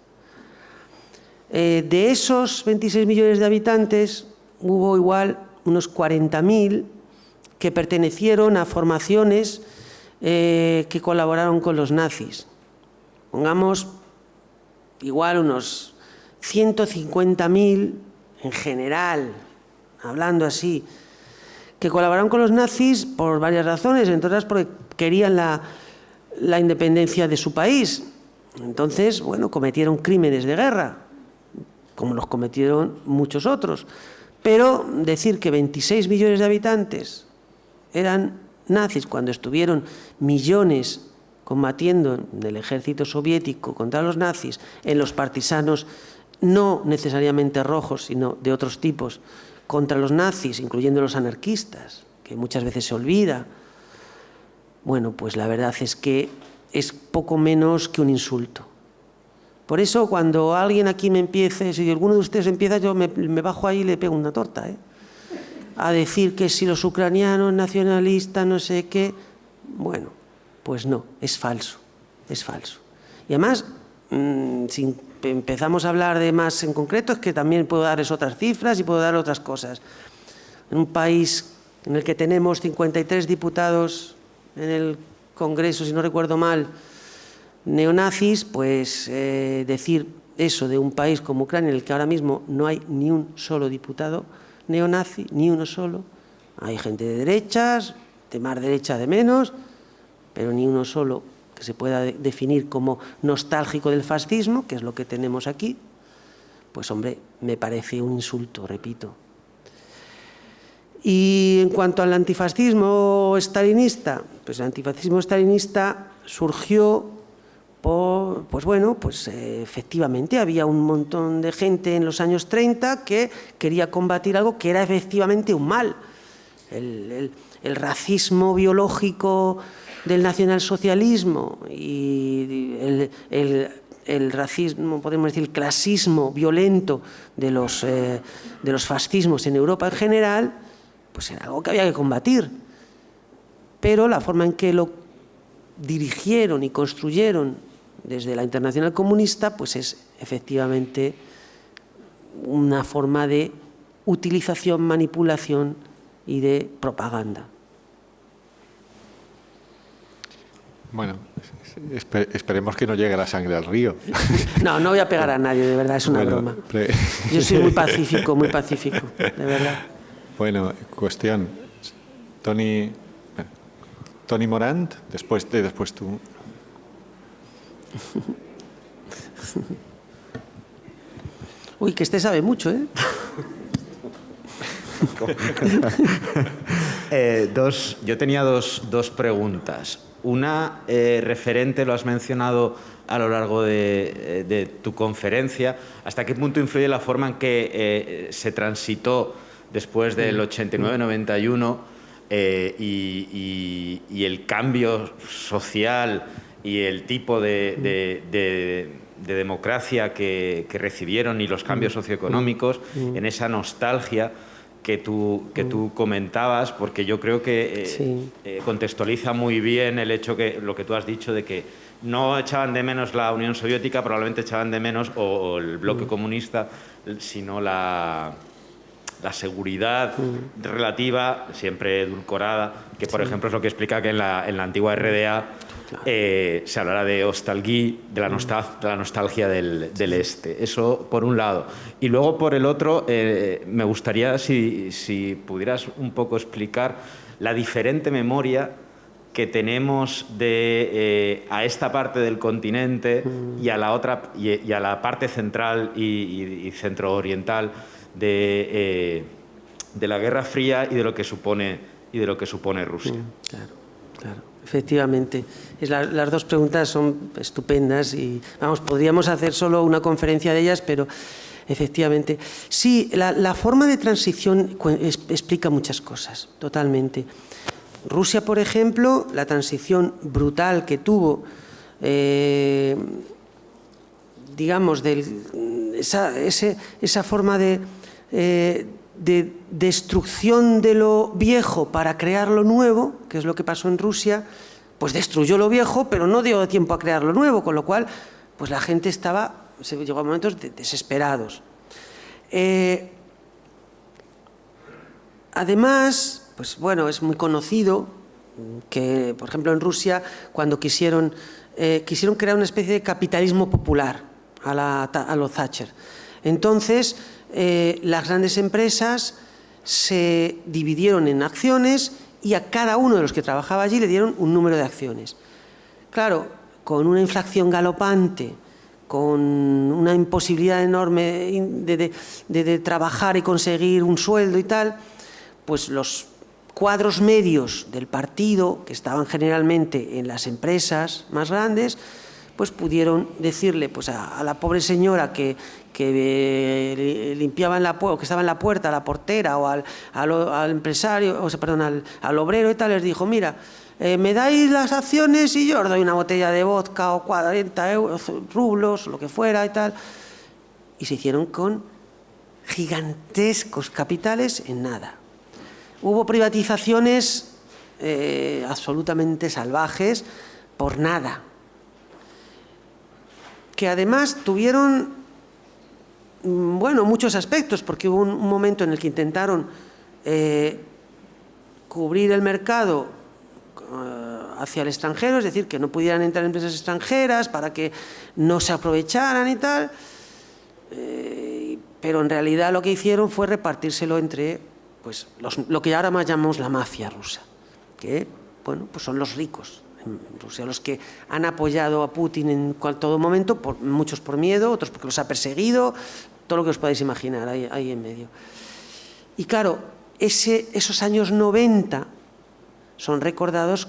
De esos 26 millones de habitantes, hubo igual unos 40.000 que pertenecieron a formaciones que colaboraron con los nazis. Pongamos igual unos 150.000 en general, hablando así, que colaboraron con los nazis por varias razones, entre otras porque querían la independencia de su país. Entonces, bueno, cometieron crímenes de guerra, como los cometieron muchos otros. Pero decir que 26 millones de habitantes eran nazis, cuando estuvieron millones combatiendo en el ejército soviético contra los nazis, en los partisanos no necesariamente rojos, sino de otros tipos, contra los nazis, incluyendo los anarquistas, que muchas veces se olvida. Bueno, pues la verdad es que es poco menos que un insulto. Por eso, cuando alguien aquí me empiece, si alguno de ustedes empieza, yo me bajo ahí y le pego una torta, a decir que si los ucranianos nacionalistas, no sé qué. Bueno, pues no, es falso, es falso. Y además, si empezamos a hablar de más en concreto, es que también puedo darles otras cifras y puedo dar otras cosas. En un país en el que tenemos 53 diputados en el Congreso, si no recuerdo mal, neonazis, pues decir eso de un país como Ucrania, en el que ahora mismo no hay ni un solo diputado neonazi, ni uno solo. Hay gente de derechas, de más derecha de menos, pero ni uno solo que se pueda definir como nostálgico del fascismo, que es lo que tenemos aquí. Pues hombre, me parece un insulto, repito. Y en cuanto al antifascismo estalinista, pues el antifascismo estalinista surgió por, pues bueno, pues efectivamente había un montón de gente en los años 30 que quería combatir algo que era efectivamente un mal. El racismo biológico del nacionalsocialismo y el racismo, podemos decir, el clasismo violento de los fascismos en Europa en general, pues era algo que había que combatir. Pero la forma en que lo dirigieron y construyeron desde la Internacional Comunista, pues es efectivamente una forma de utilización, manipulación y de propaganda. Bueno, esperemos que no llegue la sangre al río. No, no voy a pegar a nadie, de verdad, es una broma. Yo soy muy pacífico, de verdad. Bueno, cuestión. Toni Morant, después tú. Uy, que este sabe mucho, ¿eh? Yo tenía dos preguntas. Una, referente, lo has mencionado a lo largo de tu conferencia, ¿hasta qué punto influye la forma en que se transitó después del 89-91 y el cambio social y el tipo de democracia que recibieron y los cambios socioeconómicos en esa nostalgia que tú comentabas, porque yo creo que contextualiza muy bien el hecho que lo que tú has dicho de que no echaban de menos la Unión Soviética, probablemente echaban de menos o el bloque comunista, sino la seguridad relativa, siempre edulcorada, que por ejemplo es lo que explica que en la antigua RDA se hablará de nostalgia, de la nostalgia del este. Eso por un lado. Y luego por el otro, me gustaría si pudieras un poco explicar la diferente memoria que tenemos a esta parte del continente y a la otra y a la parte central y centrooriental de la Guerra Fría y de lo que supone Rusia. Claro, efectivamente. Las dos preguntas son estupendas y vamos, podríamos hacer solo una conferencia de ellas, pero efectivamente. Sí, la forma de transición explica muchas cosas, totalmente. Rusia, por ejemplo, la transición brutal que tuvo, digamos, esa forma de destrucción de lo viejo para crear lo nuevo, que es lo que pasó en Rusia, pues destruyó lo viejo, pero no dio tiempo a crear lo nuevo, con lo cual pues la gente llegó a momentos desesperados. Además, pues bueno, es muy conocido que, por ejemplo, en Rusia, cuando quisieron crear una especie de capitalismo popular a lo Thatcher. Entonces, las grandes empresas se dividieron en acciones y a cada uno de los que trabajaba allí le dieron un número de acciones. Claro, con una inflación galopante, con una imposibilidad enorme de trabajar y conseguir un sueldo y tal, pues los cuadros medios del partido, que estaban generalmente en las empresas más grandes, pues pudieron decirle pues a la pobre señora que limpiaba que estaba en la puerta, a la portera, o al empresario, o sea, perdón, al obrero y tal, les dijo: mira, me dais las acciones y yo os doy una botella de vodka o 40 rublos, lo que fuera y tal. Y se hicieron con gigantescos capitales en nada. Hubo privatizaciones absolutamente salvajes por nada, que además tuvieron, bueno, muchos aspectos, porque hubo un momento en el que intentaron cubrir el mercado hacia el extranjero, es decir, que no pudieran entrar empresas extranjeras para que no se aprovecharan y tal, pero en realidad lo que hicieron fue repartírselo entre pues, lo que ahora más llamamos la mafia rusa, que bueno, pues son los ricos en Rusia, los que han apoyado a Putin en todo momento, muchos por miedo, otros porque los ha perseguido, todo lo que os podáis imaginar ahí en medio. Y claro, esos años 90 son recordados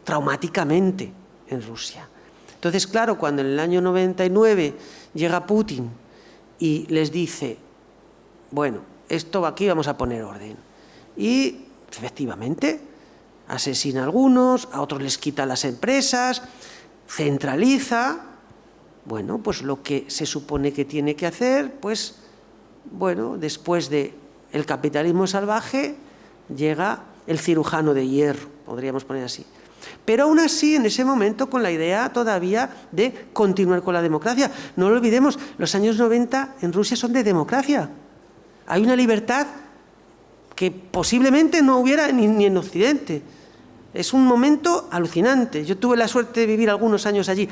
traumáticamente en Rusia. Entonces, claro, cuando en el año 99 llega Putin y les dice: bueno, esto aquí vamos a poner orden, y efectivamente asesina a algunos, a otros les quita las empresas, centraliza, bueno, pues lo que se supone que tiene que hacer, pues, bueno, después del capitalismo salvaje llega el cirujano de hierro, podríamos poner así. Pero aún así, en ese momento, con la idea todavía de continuar con la democracia. No lo olvidemos, los años 90 en Rusia son de democracia. Hay una libertad que posiblemente no hubiera ni en Occidente. Es un momento alucinante. Yo tuve la suerte de vivir algunos años allí,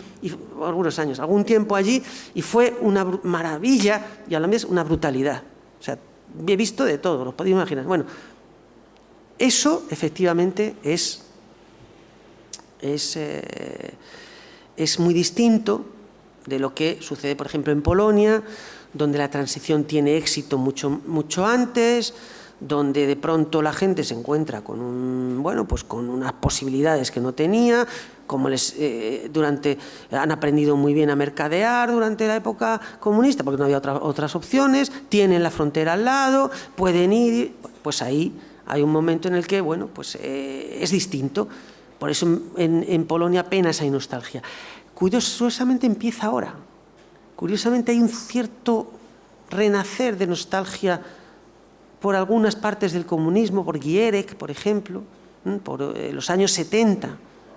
algún tiempo allí, y fue una maravilla y a la vez una brutalidad. O sea, he visto de todo, lo podéis imaginar. Bueno, eso efectivamente es muy distinto de lo que sucede, por ejemplo, en Polonia, donde la transición tiene éxito mucho antes, donde de pronto la gente se encuentra con unas posibilidades que no tenía, como han aprendido muy bien a mercadear durante la época comunista, porque no había otras opciones, tienen la frontera al lado, pueden ir, pues ahí hay un momento en el que, bueno, pues es distinto. Por eso en Polonia apenas hay nostalgia. Curiosamente empieza ahora. Curiosamente hay un cierto renacer de nostalgia por algunas partes del comunismo, por Gierek, por ejemplo, por los años 70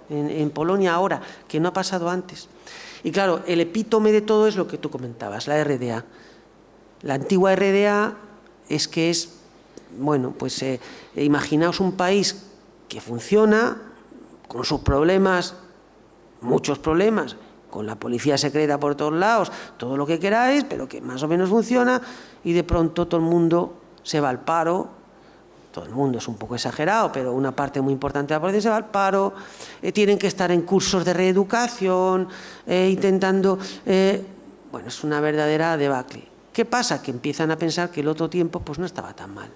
en Polonia ahora, que no ha pasado antes. Y claro, el epítome de todo es lo que tú comentabas, la RDA. La antigua RDA bueno, pues imaginaos un país que funciona con sus problemas, muchos problemas, con la policía secreta por todos lados, todo lo que queráis, pero que más o menos funciona, y de pronto todo el mundo se va al paro. Todo el mundo es un poco exagerado, pero una parte muy importante de la población se va al paro, tienen que estar en cursos de reeducación, intentando... bueno, es una verdadera debacle. ¿Qué pasa? Que empiezan a pensar que el otro tiempo pues no estaba tan mal.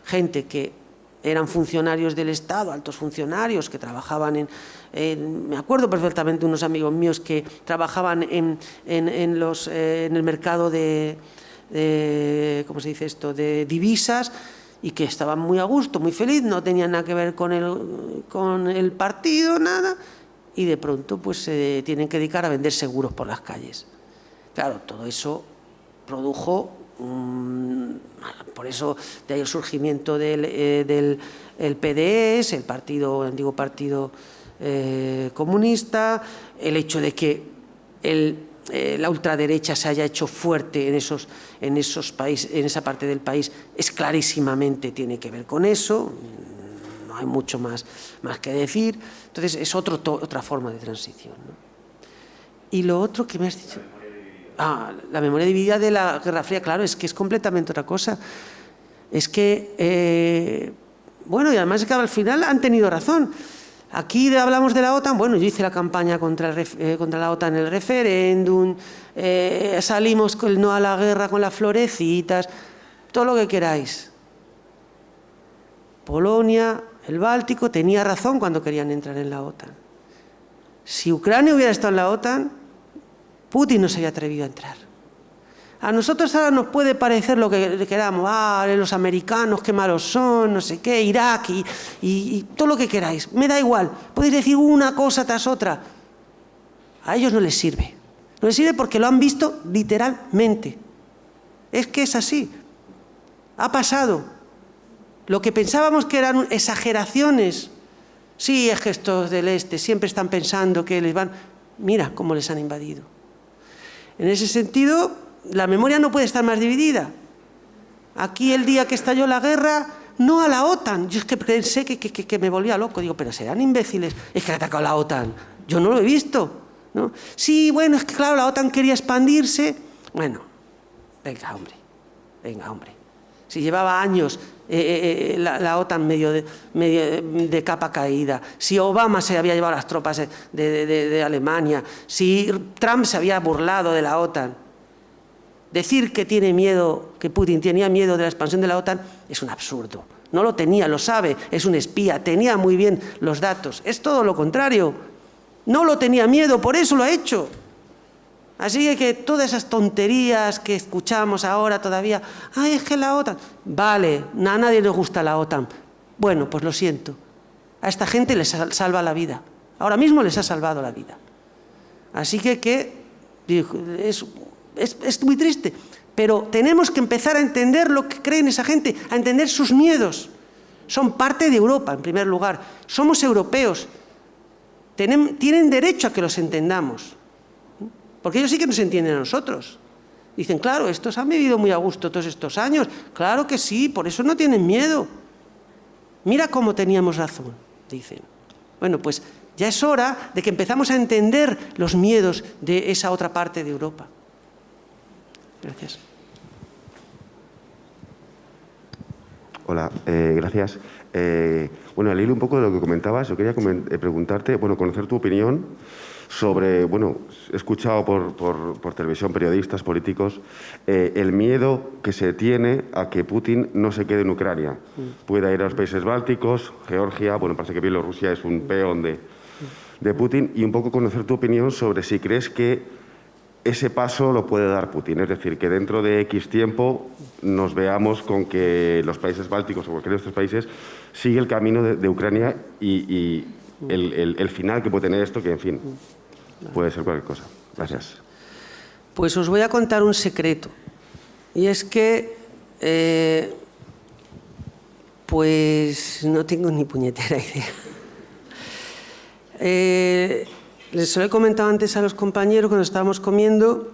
Gente que eran funcionarios del Estado, altos funcionarios que trabajaban me acuerdo perfectamente de unos amigos míos que trabajaban en el mercado ¿cómo se dice esto?, de divisas, y que estaban muy a gusto, muy feliz, no tenían nada que ver con el partido, nada, y de pronto pues se tienen que dedicar a vender seguros por las calles. Claro, todo eso produjo por eso de ahí el surgimiento del PDS, el antiguo partido comunista, el hecho de que la ultraderecha se haya hecho fuerte en esos países, en esa parte del país, es clarísimamente tiene que ver con eso. No hay mucho más que decir. Entonces es otra forma de transición, ¿no? Y lo otro que me has dicho... la memoria dividida de la Guerra Fría, claro, es que es completamente otra cosa. Es que, bueno, y además es que al final han tenido razón. Aquí hablamos de la OTAN, bueno, yo hice la campaña contra la OTAN en el referéndum, salimos con el no a la guerra con las florecitas, todo lo que queráis. Polonia el Báltico, tenía razón cuando querían entrar en la OTAN. Si Ucrania hubiera estado en la OTAN, Putin no se había atrevido a entrar. A nosotros ahora nos puede parecer lo que queramos, los americanos qué malos son, no sé qué, Irak y todo lo que queráis, me da igual, podéis decir una cosa tras otra. A ellos no les sirve. No les sirve porque lo han visto literalmente. Es que es así. Ha pasado. Lo que pensábamos que eran exageraciones. Sí, es que estos del este siempre están pensando que les van... Mira cómo les han invadido. En ese sentido, la memoria no puede estar más dividida. Aquí el día que estalló la guerra, no a la OTAN. Yo es que pensé que me volvía loco. Digo, pero serán imbéciles. Es que ha atacado la OTAN. Yo no lo he visto, ¿no? Sí, bueno, es que claro, la OTAN quería expandirse. Bueno, venga, hombre. Si llevaba años la OTAN medio de capa caída, si Obama se había llevado las tropas de Alemania, si Trump se había burlado de la OTAN, decir que tiene miedo, que Putin tenía miedo de la expansión de la OTAN es un absurdo. No lo tenía, lo sabe, es un espía, tenía muy bien los datos. Es todo lo contrario. No lo tenía miedo, por eso lo ha hecho. Así que todas esas tonterías que escuchamos ahora todavía, ay, es que la OTAN... Vale, a nadie le gusta la OTAN. Bueno, pues lo siento. A esta gente les salva la vida. Ahora mismo les ha salvado la vida. Así que es muy triste. Pero tenemos que empezar a entender lo que creen esa gente, a entender sus miedos. Son parte de Europa, en primer lugar. Somos europeos. Tienen derecho a que los entendamos. Porque ellos sí que nos entienden a nosotros. Dicen, claro, estos han vivido muy a gusto todos estos años. Claro que sí, por eso no tienen miedo. Mira cómo teníamos razón, dicen. Bueno, pues ya es hora de que empezamos a entender los miedos de esa otra parte de Europa. Gracias. Hola, gracias. Bueno, al hilo un poco de lo que comentabas, yo quería preguntarte, bueno, conocer tu opinión sobre, bueno, he escuchado por televisión, periodistas, políticos, el miedo que se tiene a que Putin no se quede en Ucrania. Pueda ir a los países bálticos, Georgia, bueno, parece que Bielorrusia es un peón de Putin, y un poco conocer tu opinión sobre si crees que ese paso lo puede dar Putin, es decir, que dentro de X tiempo nos veamos con que los países bálticos o cualquiera de estos países sigue el camino de Ucrania y el final que puede tener esto, que en fin, puede ser cualquier cosa. Gracias. Pues os voy a contar un secreto, y es que pues no tengo ni puñetera idea. Les lo he comentado antes a los compañeros cuando estábamos comiendo,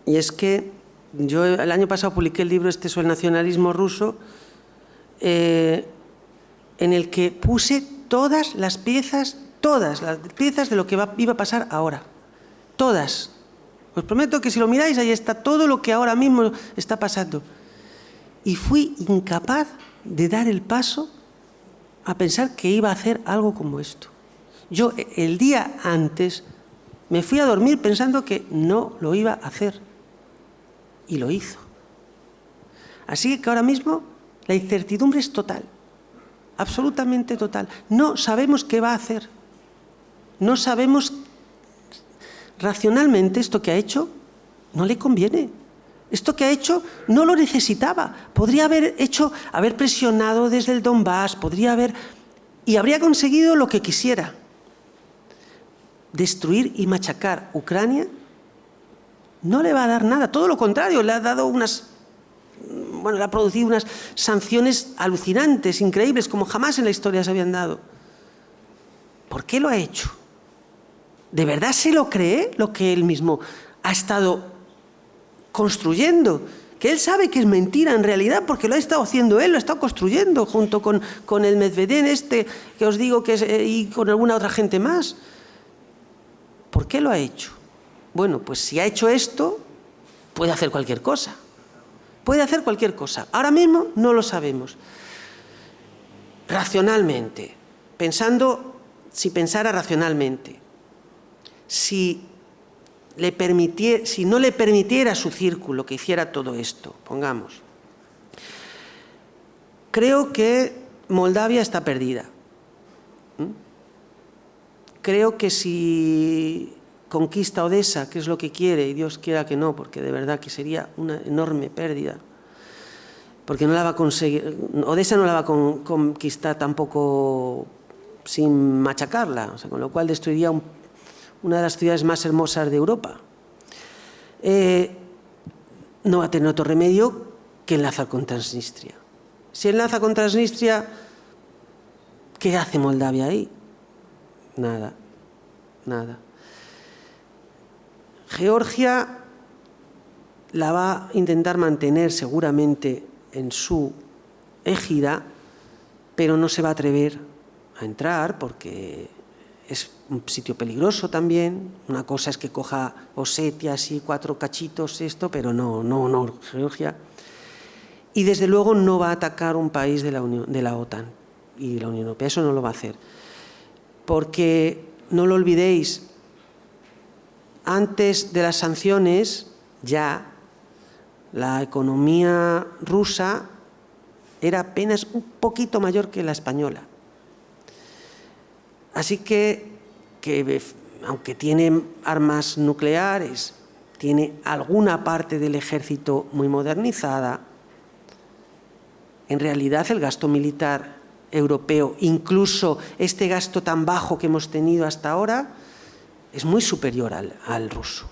y es que yo el año pasado publiqué el libro sobre el nacionalismo ruso, en el que puse todas las piezas de lo que iba a pasar ahora. Todas. Os prometo que si lo miráis, ahí está todo lo que ahora mismo está pasando. Y fui incapaz de dar el paso a pensar que iba a hacer algo como esto. Yo el día antes me fui a dormir pensando que no lo iba a hacer. Y lo hizo. Así que ahora mismo la incertidumbre es total. Absolutamente total. No sabemos qué va a hacer. No sabemos racionalmente esto que ha hecho no le conviene. Esto que ha hecho no lo necesitaba. Podría haber presionado desde el Donbass, y habría conseguido lo que quisiera. Destruir y machacar Ucrania no le va a dar nada. Todo lo contrario, le ha dado le ha producido unas sanciones alucinantes, increíbles, como jamás en la historia se habían dado. ¿Por qué lo ha hecho? ¿De verdad se lo cree lo que él mismo ha estado construyendo? Que él sabe que es mentira en realidad, porque lo ha estado haciendo él, lo ha estado construyendo junto con el Medvedev que os digo y con alguna otra gente más. ¿Por qué lo ha hecho? Bueno, pues si ha hecho esto, puede hacer cualquier cosa. Puede hacer cualquier cosa. Ahora mismo no lo sabemos. Racionalmente, si pensara racionalmente, si no le permitiera a su círculo que hiciera todo esto, pongamos, creo que Moldavia está perdida. Creo que si conquista Odesa, que es lo que quiere, y Dios quiera que no, porque de verdad que sería una enorme pérdida, porque no la va a conseguir, Odesa no la va a conquistar tampoco sin machacarla, o sea, con lo cual destruiría una de las ciudades más hermosas de Europa. No va a tener otro remedio que enlazar con Transnistria. Si enlaza con Transnistria, ¿qué hace Moldavia ahí? Nada, nada. Georgia la va a intentar mantener seguramente en su égida, pero no se va a atrever a entrar porque es un sitio peligroso también. Una cosa es que coja Osetia, así 4 cachitos esto, pero no, Georgia. Y desde luego no va a atacar un país de la OTAN y de la Unión Europea, eso no lo va a hacer. Porque, no lo olvidéis, antes de las sanciones ya la economía rusa era apenas un poquito mayor que la española. Así que aunque tiene armas nucleares, tiene alguna parte del ejército muy modernizada, en realidad el gasto militar europeo, incluso este gasto tan bajo que hemos tenido hasta ahora, es muy superior al ruso.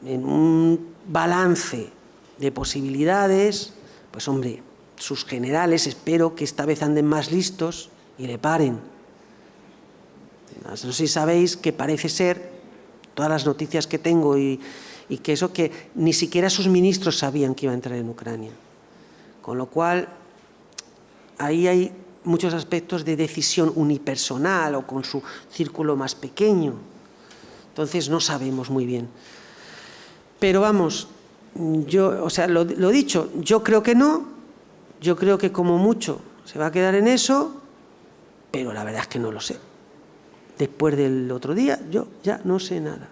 En un balance de posibilidades, pues hombre, sus generales espero que esta vez anden más listos y le paren. No sé si sabéis que parece ser, todas las noticias que tengo y que eso, que ni siquiera sus ministros sabían que iba a entrar en Ucrania. Con lo cual, ahí hay muchos aspectos de decisión unipersonal o con su círculo más pequeño. Entonces no sabemos muy bien. Pero vamos, lo dicho, yo creo que no, yo creo que como mucho se va a quedar en eso, pero la verdad es que no lo sé. Después del otro día, yo ya no sé nada.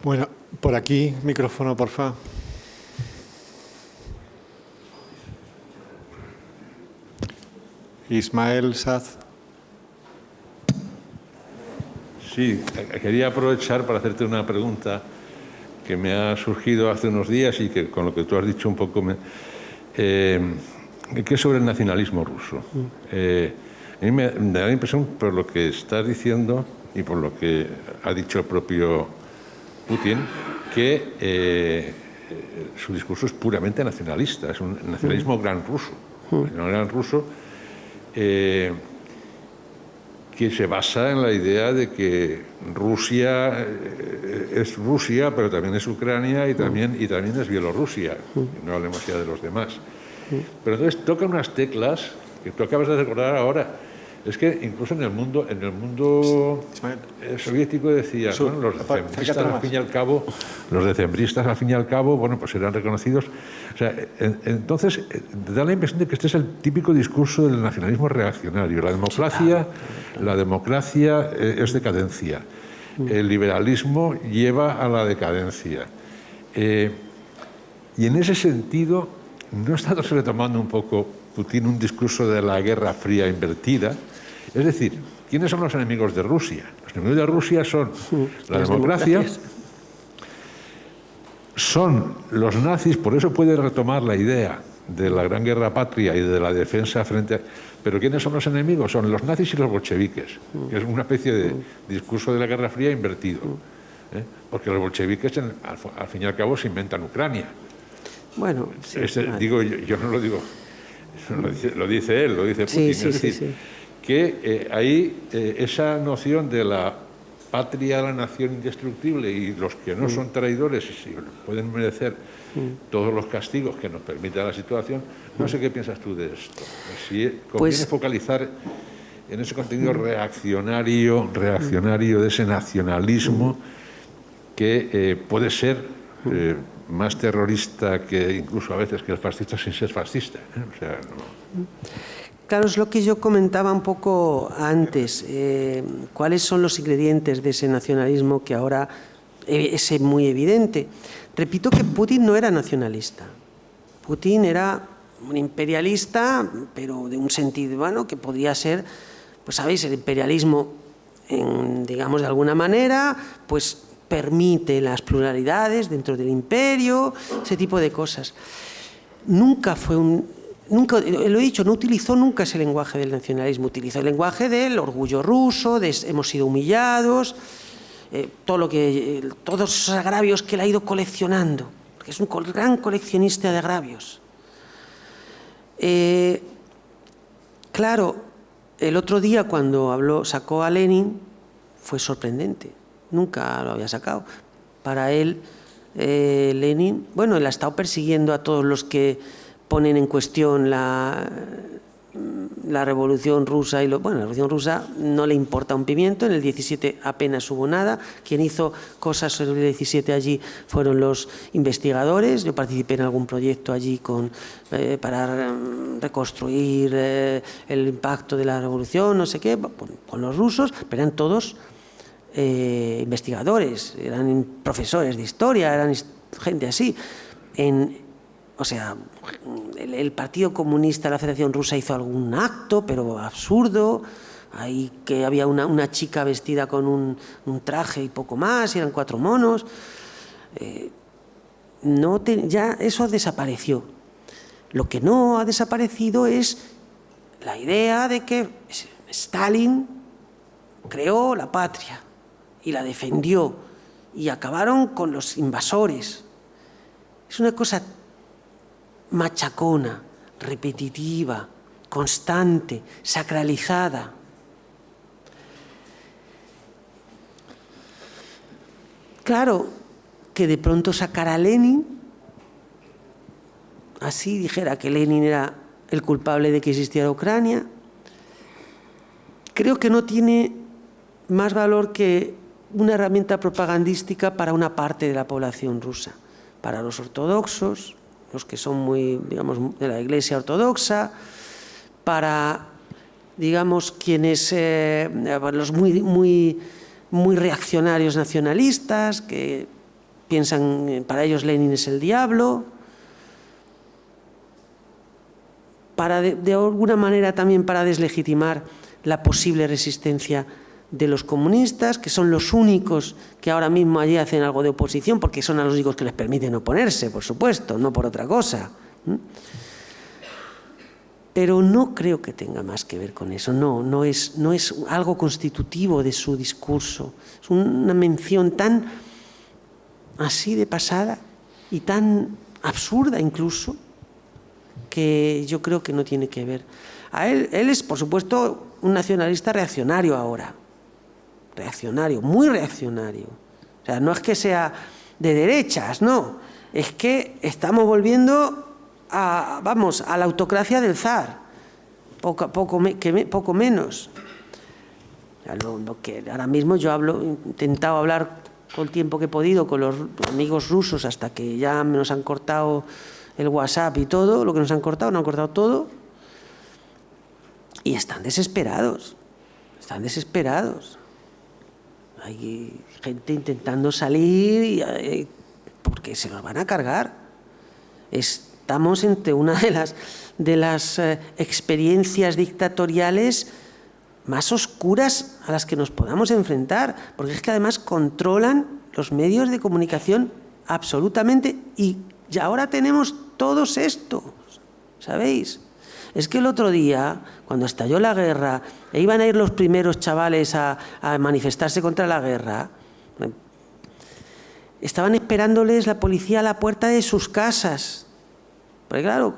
Bueno, por aquí, micrófono, por favor. Ismael Saz. Sí, quería aprovechar para hacerte una pregunta que me ha surgido hace unos días y que con lo que tú has dicho un poco ¿qué es sobre el nacionalismo ruso? A mí me da la impresión, por lo que estás diciendo y por lo que ha dicho el propio Putin, que su discurso es puramente nacionalista, es un nacionalismo gran ruso. Un gran ruso que se basa en la idea de que Rusia es Rusia, pero también es Ucrania y también es Bielorrusia. No hablemos ya de los demás. Pero entonces toca unas teclas que tú acabas de recordar ahora. Es que incluso en el mundo soviético decía, bueno, los decembristas al fin y al cabo, bueno, pues eran reconocidos. O sea, entonces da la impresión de que este es el típico discurso del nacionalismo reaccionario. La democracia es decadencia. El liberalismo lleva a la decadencia. Y en ese sentido, ¿no está retomando un poco Putin un discurso de la Guerra Fría invertida? Es decir, ¿quiénes son los enemigos de Rusia? Los enemigos de Rusia son la democracia, son los nazis, por eso puede retomar la idea de la Gran Guerra Patria y de la defensa frente a... Pero ¿quiénes son los enemigos? Son los nazis y los bolcheviques, que es una especie de discurso de la Guerra Fría invertido. Porque los bolcheviques, al fin y al cabo, se inventan Ucrania. Bueno, sí, digo, yo no lo digo, lo dice él, lo dice Putin. Sí, es decir, que ahí esa noción de la patria, la nación indestructible y los que no son traidores y si pueden merecer todos los castigos que nos permita la situación. No sé qué piensas tú de esto. Si conviene focalizar en ese contenido reaccionario de ese nacionalismo que puede ser más terrorista que incluso a veces que el fascista sin ser fascista. O sea, no. Claro, es lo que yo comentaba un poco antes. ¿Cuáles son los ingredientes de ese nacionalismo que ahora es muy evidente? Repito que Putin no era nacionalista. Putin era un imperialista, pero de un sentido, bueno, que podría ser, pues sabéis, el imperialismo, digamos, de alguna manera, pues permite las pluralidades dentro del imperio, ese tipo de cosas. Nunca fue nunca, lo he dicho, no utilizó nunca ese lenguaje del nacionalismo, utilizó el lenguaje del orgullo ruso, de hemos sido humillados, todos esos agravios que él ha ido coleccionando, porque es un gran coleccionista de agravios. Claro, el otro día cuando sacó a Lenin fue sorprendente, nunca lo había sacado. Para él, Lenin, bueno, él ha estado persiguiendo a todos los que ponen en cuestión la revolución rusa. Bueno, la revolución rusa no le importa un pimiento, en el 17 apenas hubo nada. Quien hizo cosas sobre el 17 allí fueron los investigadores. Yo participé en algún proyecto allí para reconstruir el impacto de la revolución, no sé qué, con los rusos, pero eran todos investigadores, eran profesores de historia, eran gente así. O sea, el Partido Comunista de la Federación Rusa hizo algún acto, pero absurdo. Ahí que había una chica vestida con un traje y poco más, y eran 4 monos. Ya eso desapareció. Lo que no ha desaparecido es la idea de que Stalin creó la patria y la defendió y acabaron con los invasores. Es una cosa machacona, repetitiva, constante, sacralizada. Claro, que de pronto sacara a Lenin, así dijera que Lenin era el culpable de que existiera Ucrania, creo que no tiene más valor que una herramienta propagandística para una parte de la población rusa, para los ortodoxos, los que son muy, digamos, de la Iglesia ortodoxa, para, digamos, quienes, los muy reaccionarios nacionalistas, que piensan, para ellos Lenin es el diablo, para de alguna manera también para deslegitimar la posible resistencia de los comunistas, que son los únicos que ahora mismo allí hacen algo de oposición, porque son los únicos que les permiten oponerse, por supuesto, no por otra cosa. Pero no creo que tenga más que ver con eso, no es algo constitutivo de su discurso, es una mención tan así de pasada y tan absurda incluso, que yo creo que no tiene que ver. Él es, por supuesto, un nacionalista reaccionario ahora, muy reaccionario. O sea, no es que sea de derechas, no, es que estamos volviendo a la autocracia del zar, poco menos. Lo que ahora mismo yo he intentado hablar todo el tiempo que he podido con los amigos rusos hasta que ya nos han cortado el WhatsApp y todo, lo que nos han cortado, nos han cortado todo, y están desesperados. Hay gente intentando salir porque se los van a cargar. Estamos ante una de las experiencias dictatoriales más oscuras a las que nos podamos enfrentar, porque es que además controlan los medios de comunicación absolutamente, y ya ahora tenemos todos estos, ¿sabéis? Es que el otro día, cuando estalló la guerra, e iban a ir los primeros chavales a manifestarse contra la guerra, estaban esperándoles la policía a la puerta de sus casas. Porque claro,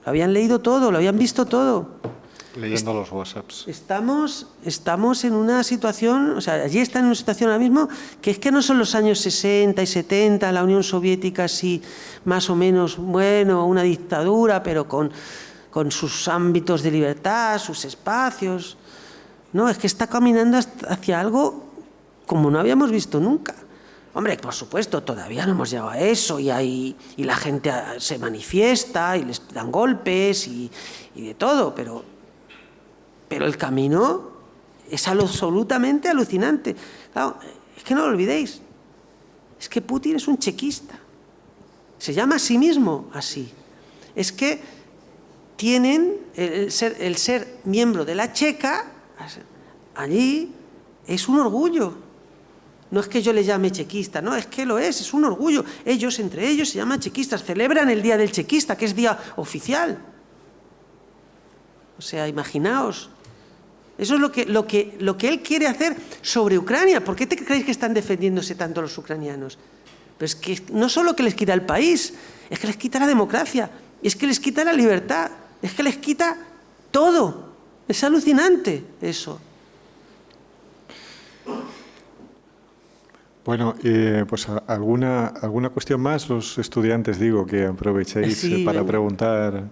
lo habían leído todo, lo habían visto todo. Leyendo los WhatsApps. Estamos en una situación, o sea, allí están en una situación ahora mismo que es que no son los años 60 y 70, la Unión Soviética así más o menos, bueno, una dictadura, pero con sus ámbitos de libertad, sus espacios. No, es que está caminando hacia algo como no habíamos visto nunca. Hombre, por supuesto, todavía no hemos llegado a eso, y la gente se manifiesta y les dan golpes y de todo, pero el camino es absolutamente alucinante. Claro, es que no lo olvidéis, es que Putin es un chequista, se llama a sí mismo así. es que tienen el ser miembro de la Checa, allí es un orgullo. No es que yo le llame chequista, no, es que lo es un orgullo. Ellos, entre ellos, se llaman chequistas, celebran el Día del Chequista, que es día oficial. O sea, imaginaos. Eso es lo que él quiere hacer sobre Ucrania. ¿Por qué te creéis que están defendiéndose tanto los ucranianos? Pero es que no solo que les quita el país, es que les quita la democracia, es que les quita la libertad, es que les quita todo. Es alucinante eso. Bueno, pues alguna cuestión más, los estudiantes, digo, que aprovechéis para preguntar,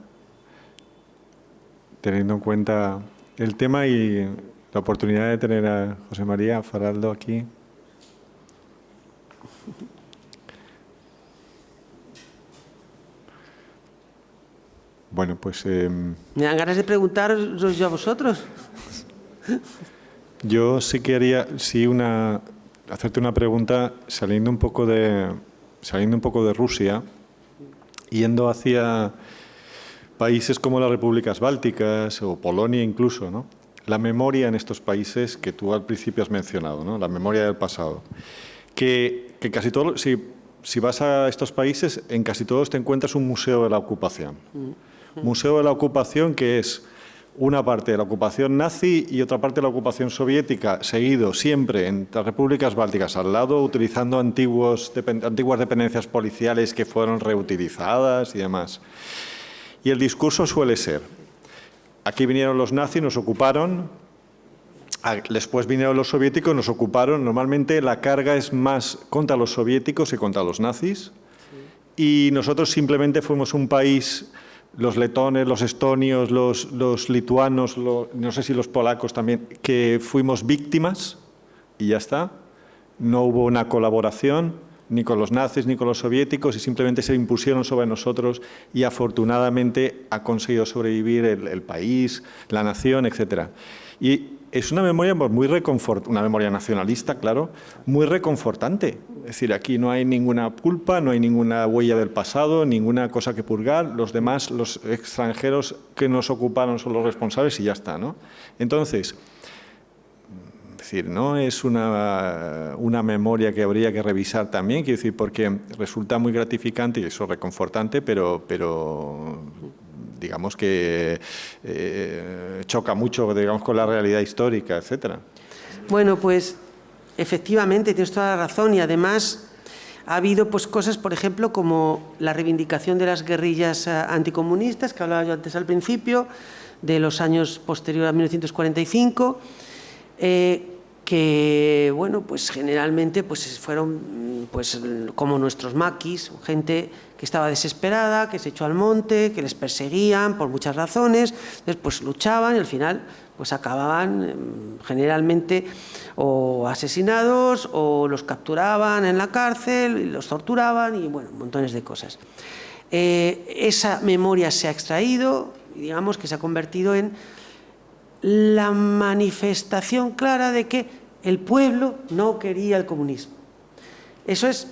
teniendo en cuenta el tema y la oportunidad de tener a José María Faraldo aquí. Bueno, pues... ¿Me dan ganas de preguntaros yo a vosotros? Yo sí quería, hacerte una pregunta saliendo un poco de Rusia, yendo hacia países como las repúblicas bálticas o Polonia incluso, ¿no? La memoria en estos países que tú al principio has mencionado, ¿no? La memoria del pasado. Que casi todo, si vas a estos países, en casi todos te encuentras un museo de la ocupación. Museo de la ocupación que es una parte de la ocupación nazi y otra parte de la ocupación soviética, seguido siempre en las repúblicas bálticas al lado, utilizando antiguas dependencias policiales que fueron reutilizadas y demás. Y el discurso suele ser, aquí vinieron los nazis, nos ocuparon, después vinieron los soviéticos, nos ocuparon. Normalmente la carga es más contra los soviéticos que contra los nazis. Y nosotros simplemente fuimos un país... Los letones, los estonios, los lituanos, no sé si los polacos también, que fuimos víctimas y ya está. No hubo una colaboración ni con los nazis ni con los soviéticos y simplemente se impusieron sobre nosotros y afortunadamente ha conseguido sobrevivir el país, la nación, etc. Y es una memoria muy reconfortante, una memoria nacionalista, claro, muy reconfortante. Es decir, aquí no hay ninguna culpa, no hay ninguna huella del pasado, ninguna cosa que purgar. Los demás, los extranjeros que nos ocuparon son los responsables y ya está, ¿no? Entonces, es decir, no es una memoria que habría que revisar también, quiero decir, porque resulta muy gratificante y eso reconfortante, pero digamos que choca mucho, digamos, con la realidad histórica, etcétera. Bueno, pues efectivamente tienes toda la razón y además ha habido pues cosas, por ejemplo, como la reivindicación de las guerrillas anticomunistas que hablaba yo antes al principio, de los años posteriores a 1945, que bueno, pues generalmente pues fueron pues como nuestros maquis, gente que estaba desesperada, que se echó al monte, que les perseguían por muchas razones, entonces pues luchaban y al final pues acababan generalmente o asesinados o los capturaban en la cárcel y los torturaban y bueno, montones de cosas. Esa memoria se ha extraído y digamos que se ha convertido en la manifestación clara de que el pueblo no quería el comunismo. Eso es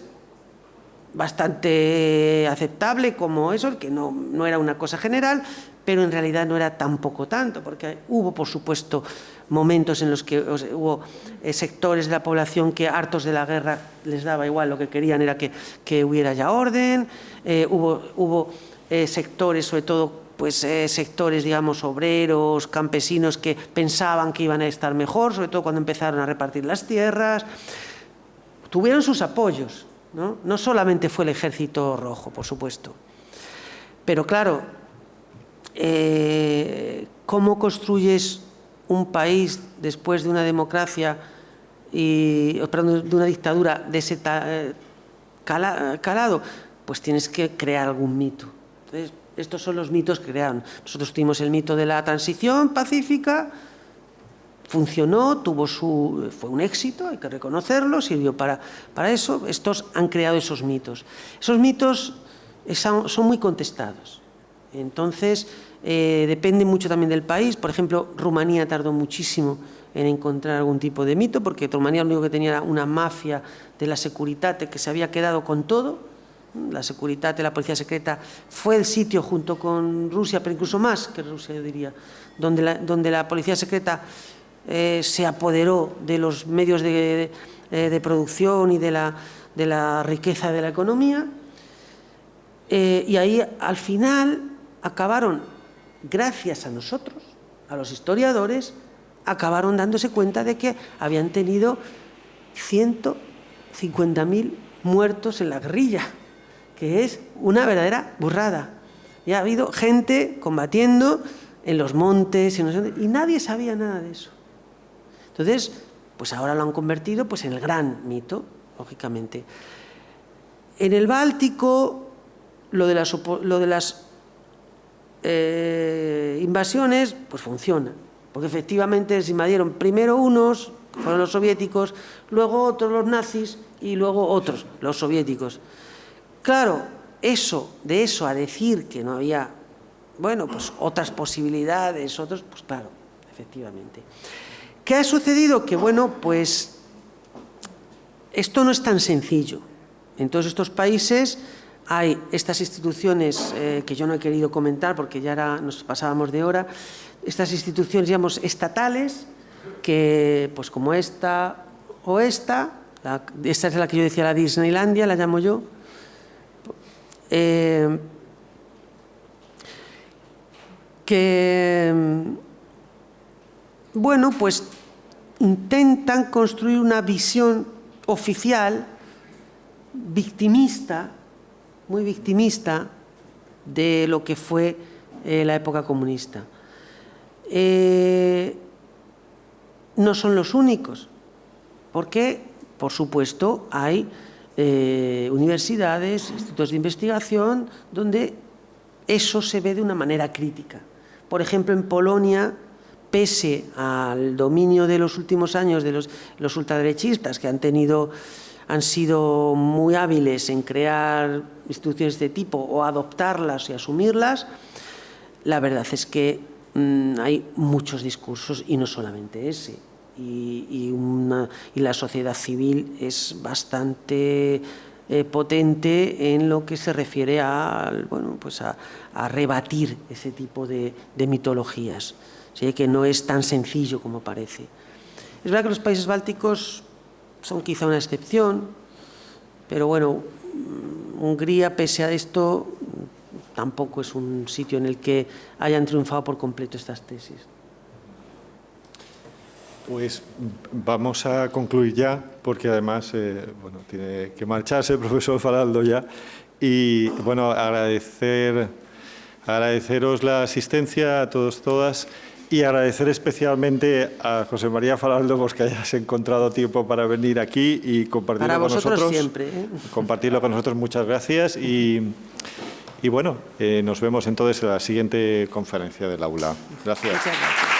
bastante aceptable como eso, que no era una cosa general, pero en realidad no era tampoco tanto, porque hubo, por supuesto, momentos en los que hubo sectores de la población que, hartos de la guerra, les daba igual, lo que querían era que hubiera ya orden, hubo sectores, sobre todo, pues sectores, digamos, obreros, campesinos, que pensaban que iban a estar mejor, sobre todo cuando empezaron a repartir las tierras. Tuvieron sus apoyos, ¿no? No solamente fue el Ejército Rojo, por supuesto. Pero claro, ¿cómo construyes un país después de una democracia perdón, de una dictadura de ese calado? Pues tienes que crear algún mito. Entonces, estos son los mitos que crearon. Nosotros tuvimos el mito de la transición pacífica, funcionó, fue un éxito, hay que reconocerlo, sirvió para eso. Estos han creado esos mitos. Esos mitos son muy contestados. Entonces, depende mucho también del país. Por ejemplo, Rumanía tardó muchísimo en encontrar algún tipo de mito, porque Rumanía lo único que tenía era una mafia de la Securitate que se había quedado con todo La Securitate, la policía secreta, fue el sitio junto con Rusia, pero incluso más que Rusia, yo diría, donde la policía secreta se apoderó de los medios de producción y de la riqueza de la economía. Y ahí, al final, acabaron, gracias a nosotros, a los historiadores, acabaron dándose cuenta de que habían tenido 150.000 muertos en la guerrilla, que es una verdadera burrada. Y ha habido gente combatiendo en los montes y nadie sabía nada de eso. Entonces, pues ahora lo han convertido pues, en el gran mito, lógicamente. En el Báltico, lo de las invasiones, pues funciona, porque efectivamente se invadieron primero unos, fueron los soviéticos, luego otros los nazis y luego otros, los soviéticos. Claro, de eso a decir que no había, bueno, pues otras posibilidades, pues claro, efectivamente. ¿Qué ha sucedido? Que bueno, pues esto no es tan sencillo. En todos estos países hay estas instituciones que yo no he querido comentar porque ya nos pasábamos de hora, estas instituciones, digamos, estatales, que pues como esta o esta es la que yo decía, la Disneylandia, la llamo yo, que, bueno, pues intentan construir una visión oficial victimista, muy victimista, de lo que fue la época comunista. No son los únicos, porque, por supuesto, hay universidades, institutos de investigación, donde eso se ve de una manera crítica. Por ejemplo, en Polonia, pese al dominio de los últimos años de los ultraderechistas, que han sido muy hábiles en crear instituciones de este tipo o adoptarlas y asumirlas, la verdad es que hay muchos discursos y no solamente ese. Y la sociedad civil es bastante potente en lo que se refiere a rebatir ese tipo de mitologías. ¿Sí? Que no es tan sencillo como parece. Es verdad que los países bálticos son quizá una excepción, pero bueno, Hungría, pese a esto, tampoco es un sitio en el que hayan triunfado por completo estas tesis. Pues vamos a concluir ya, porque además tiene que marcharse el profesor Faraldo ya. Y bueno, agradeceros la asistencia a todos, todas, y agradecer especialmente a José María Faraldo pues, que hayas encontrado tiempo para venir aquí y compartirlo con nosotros. Para vosotros siempre. Compartirlo con nosotros, muchas gracias. Y bueno, nos vemos entonces en la siguiente conferencia del aula. Gracias. Muchas gracias.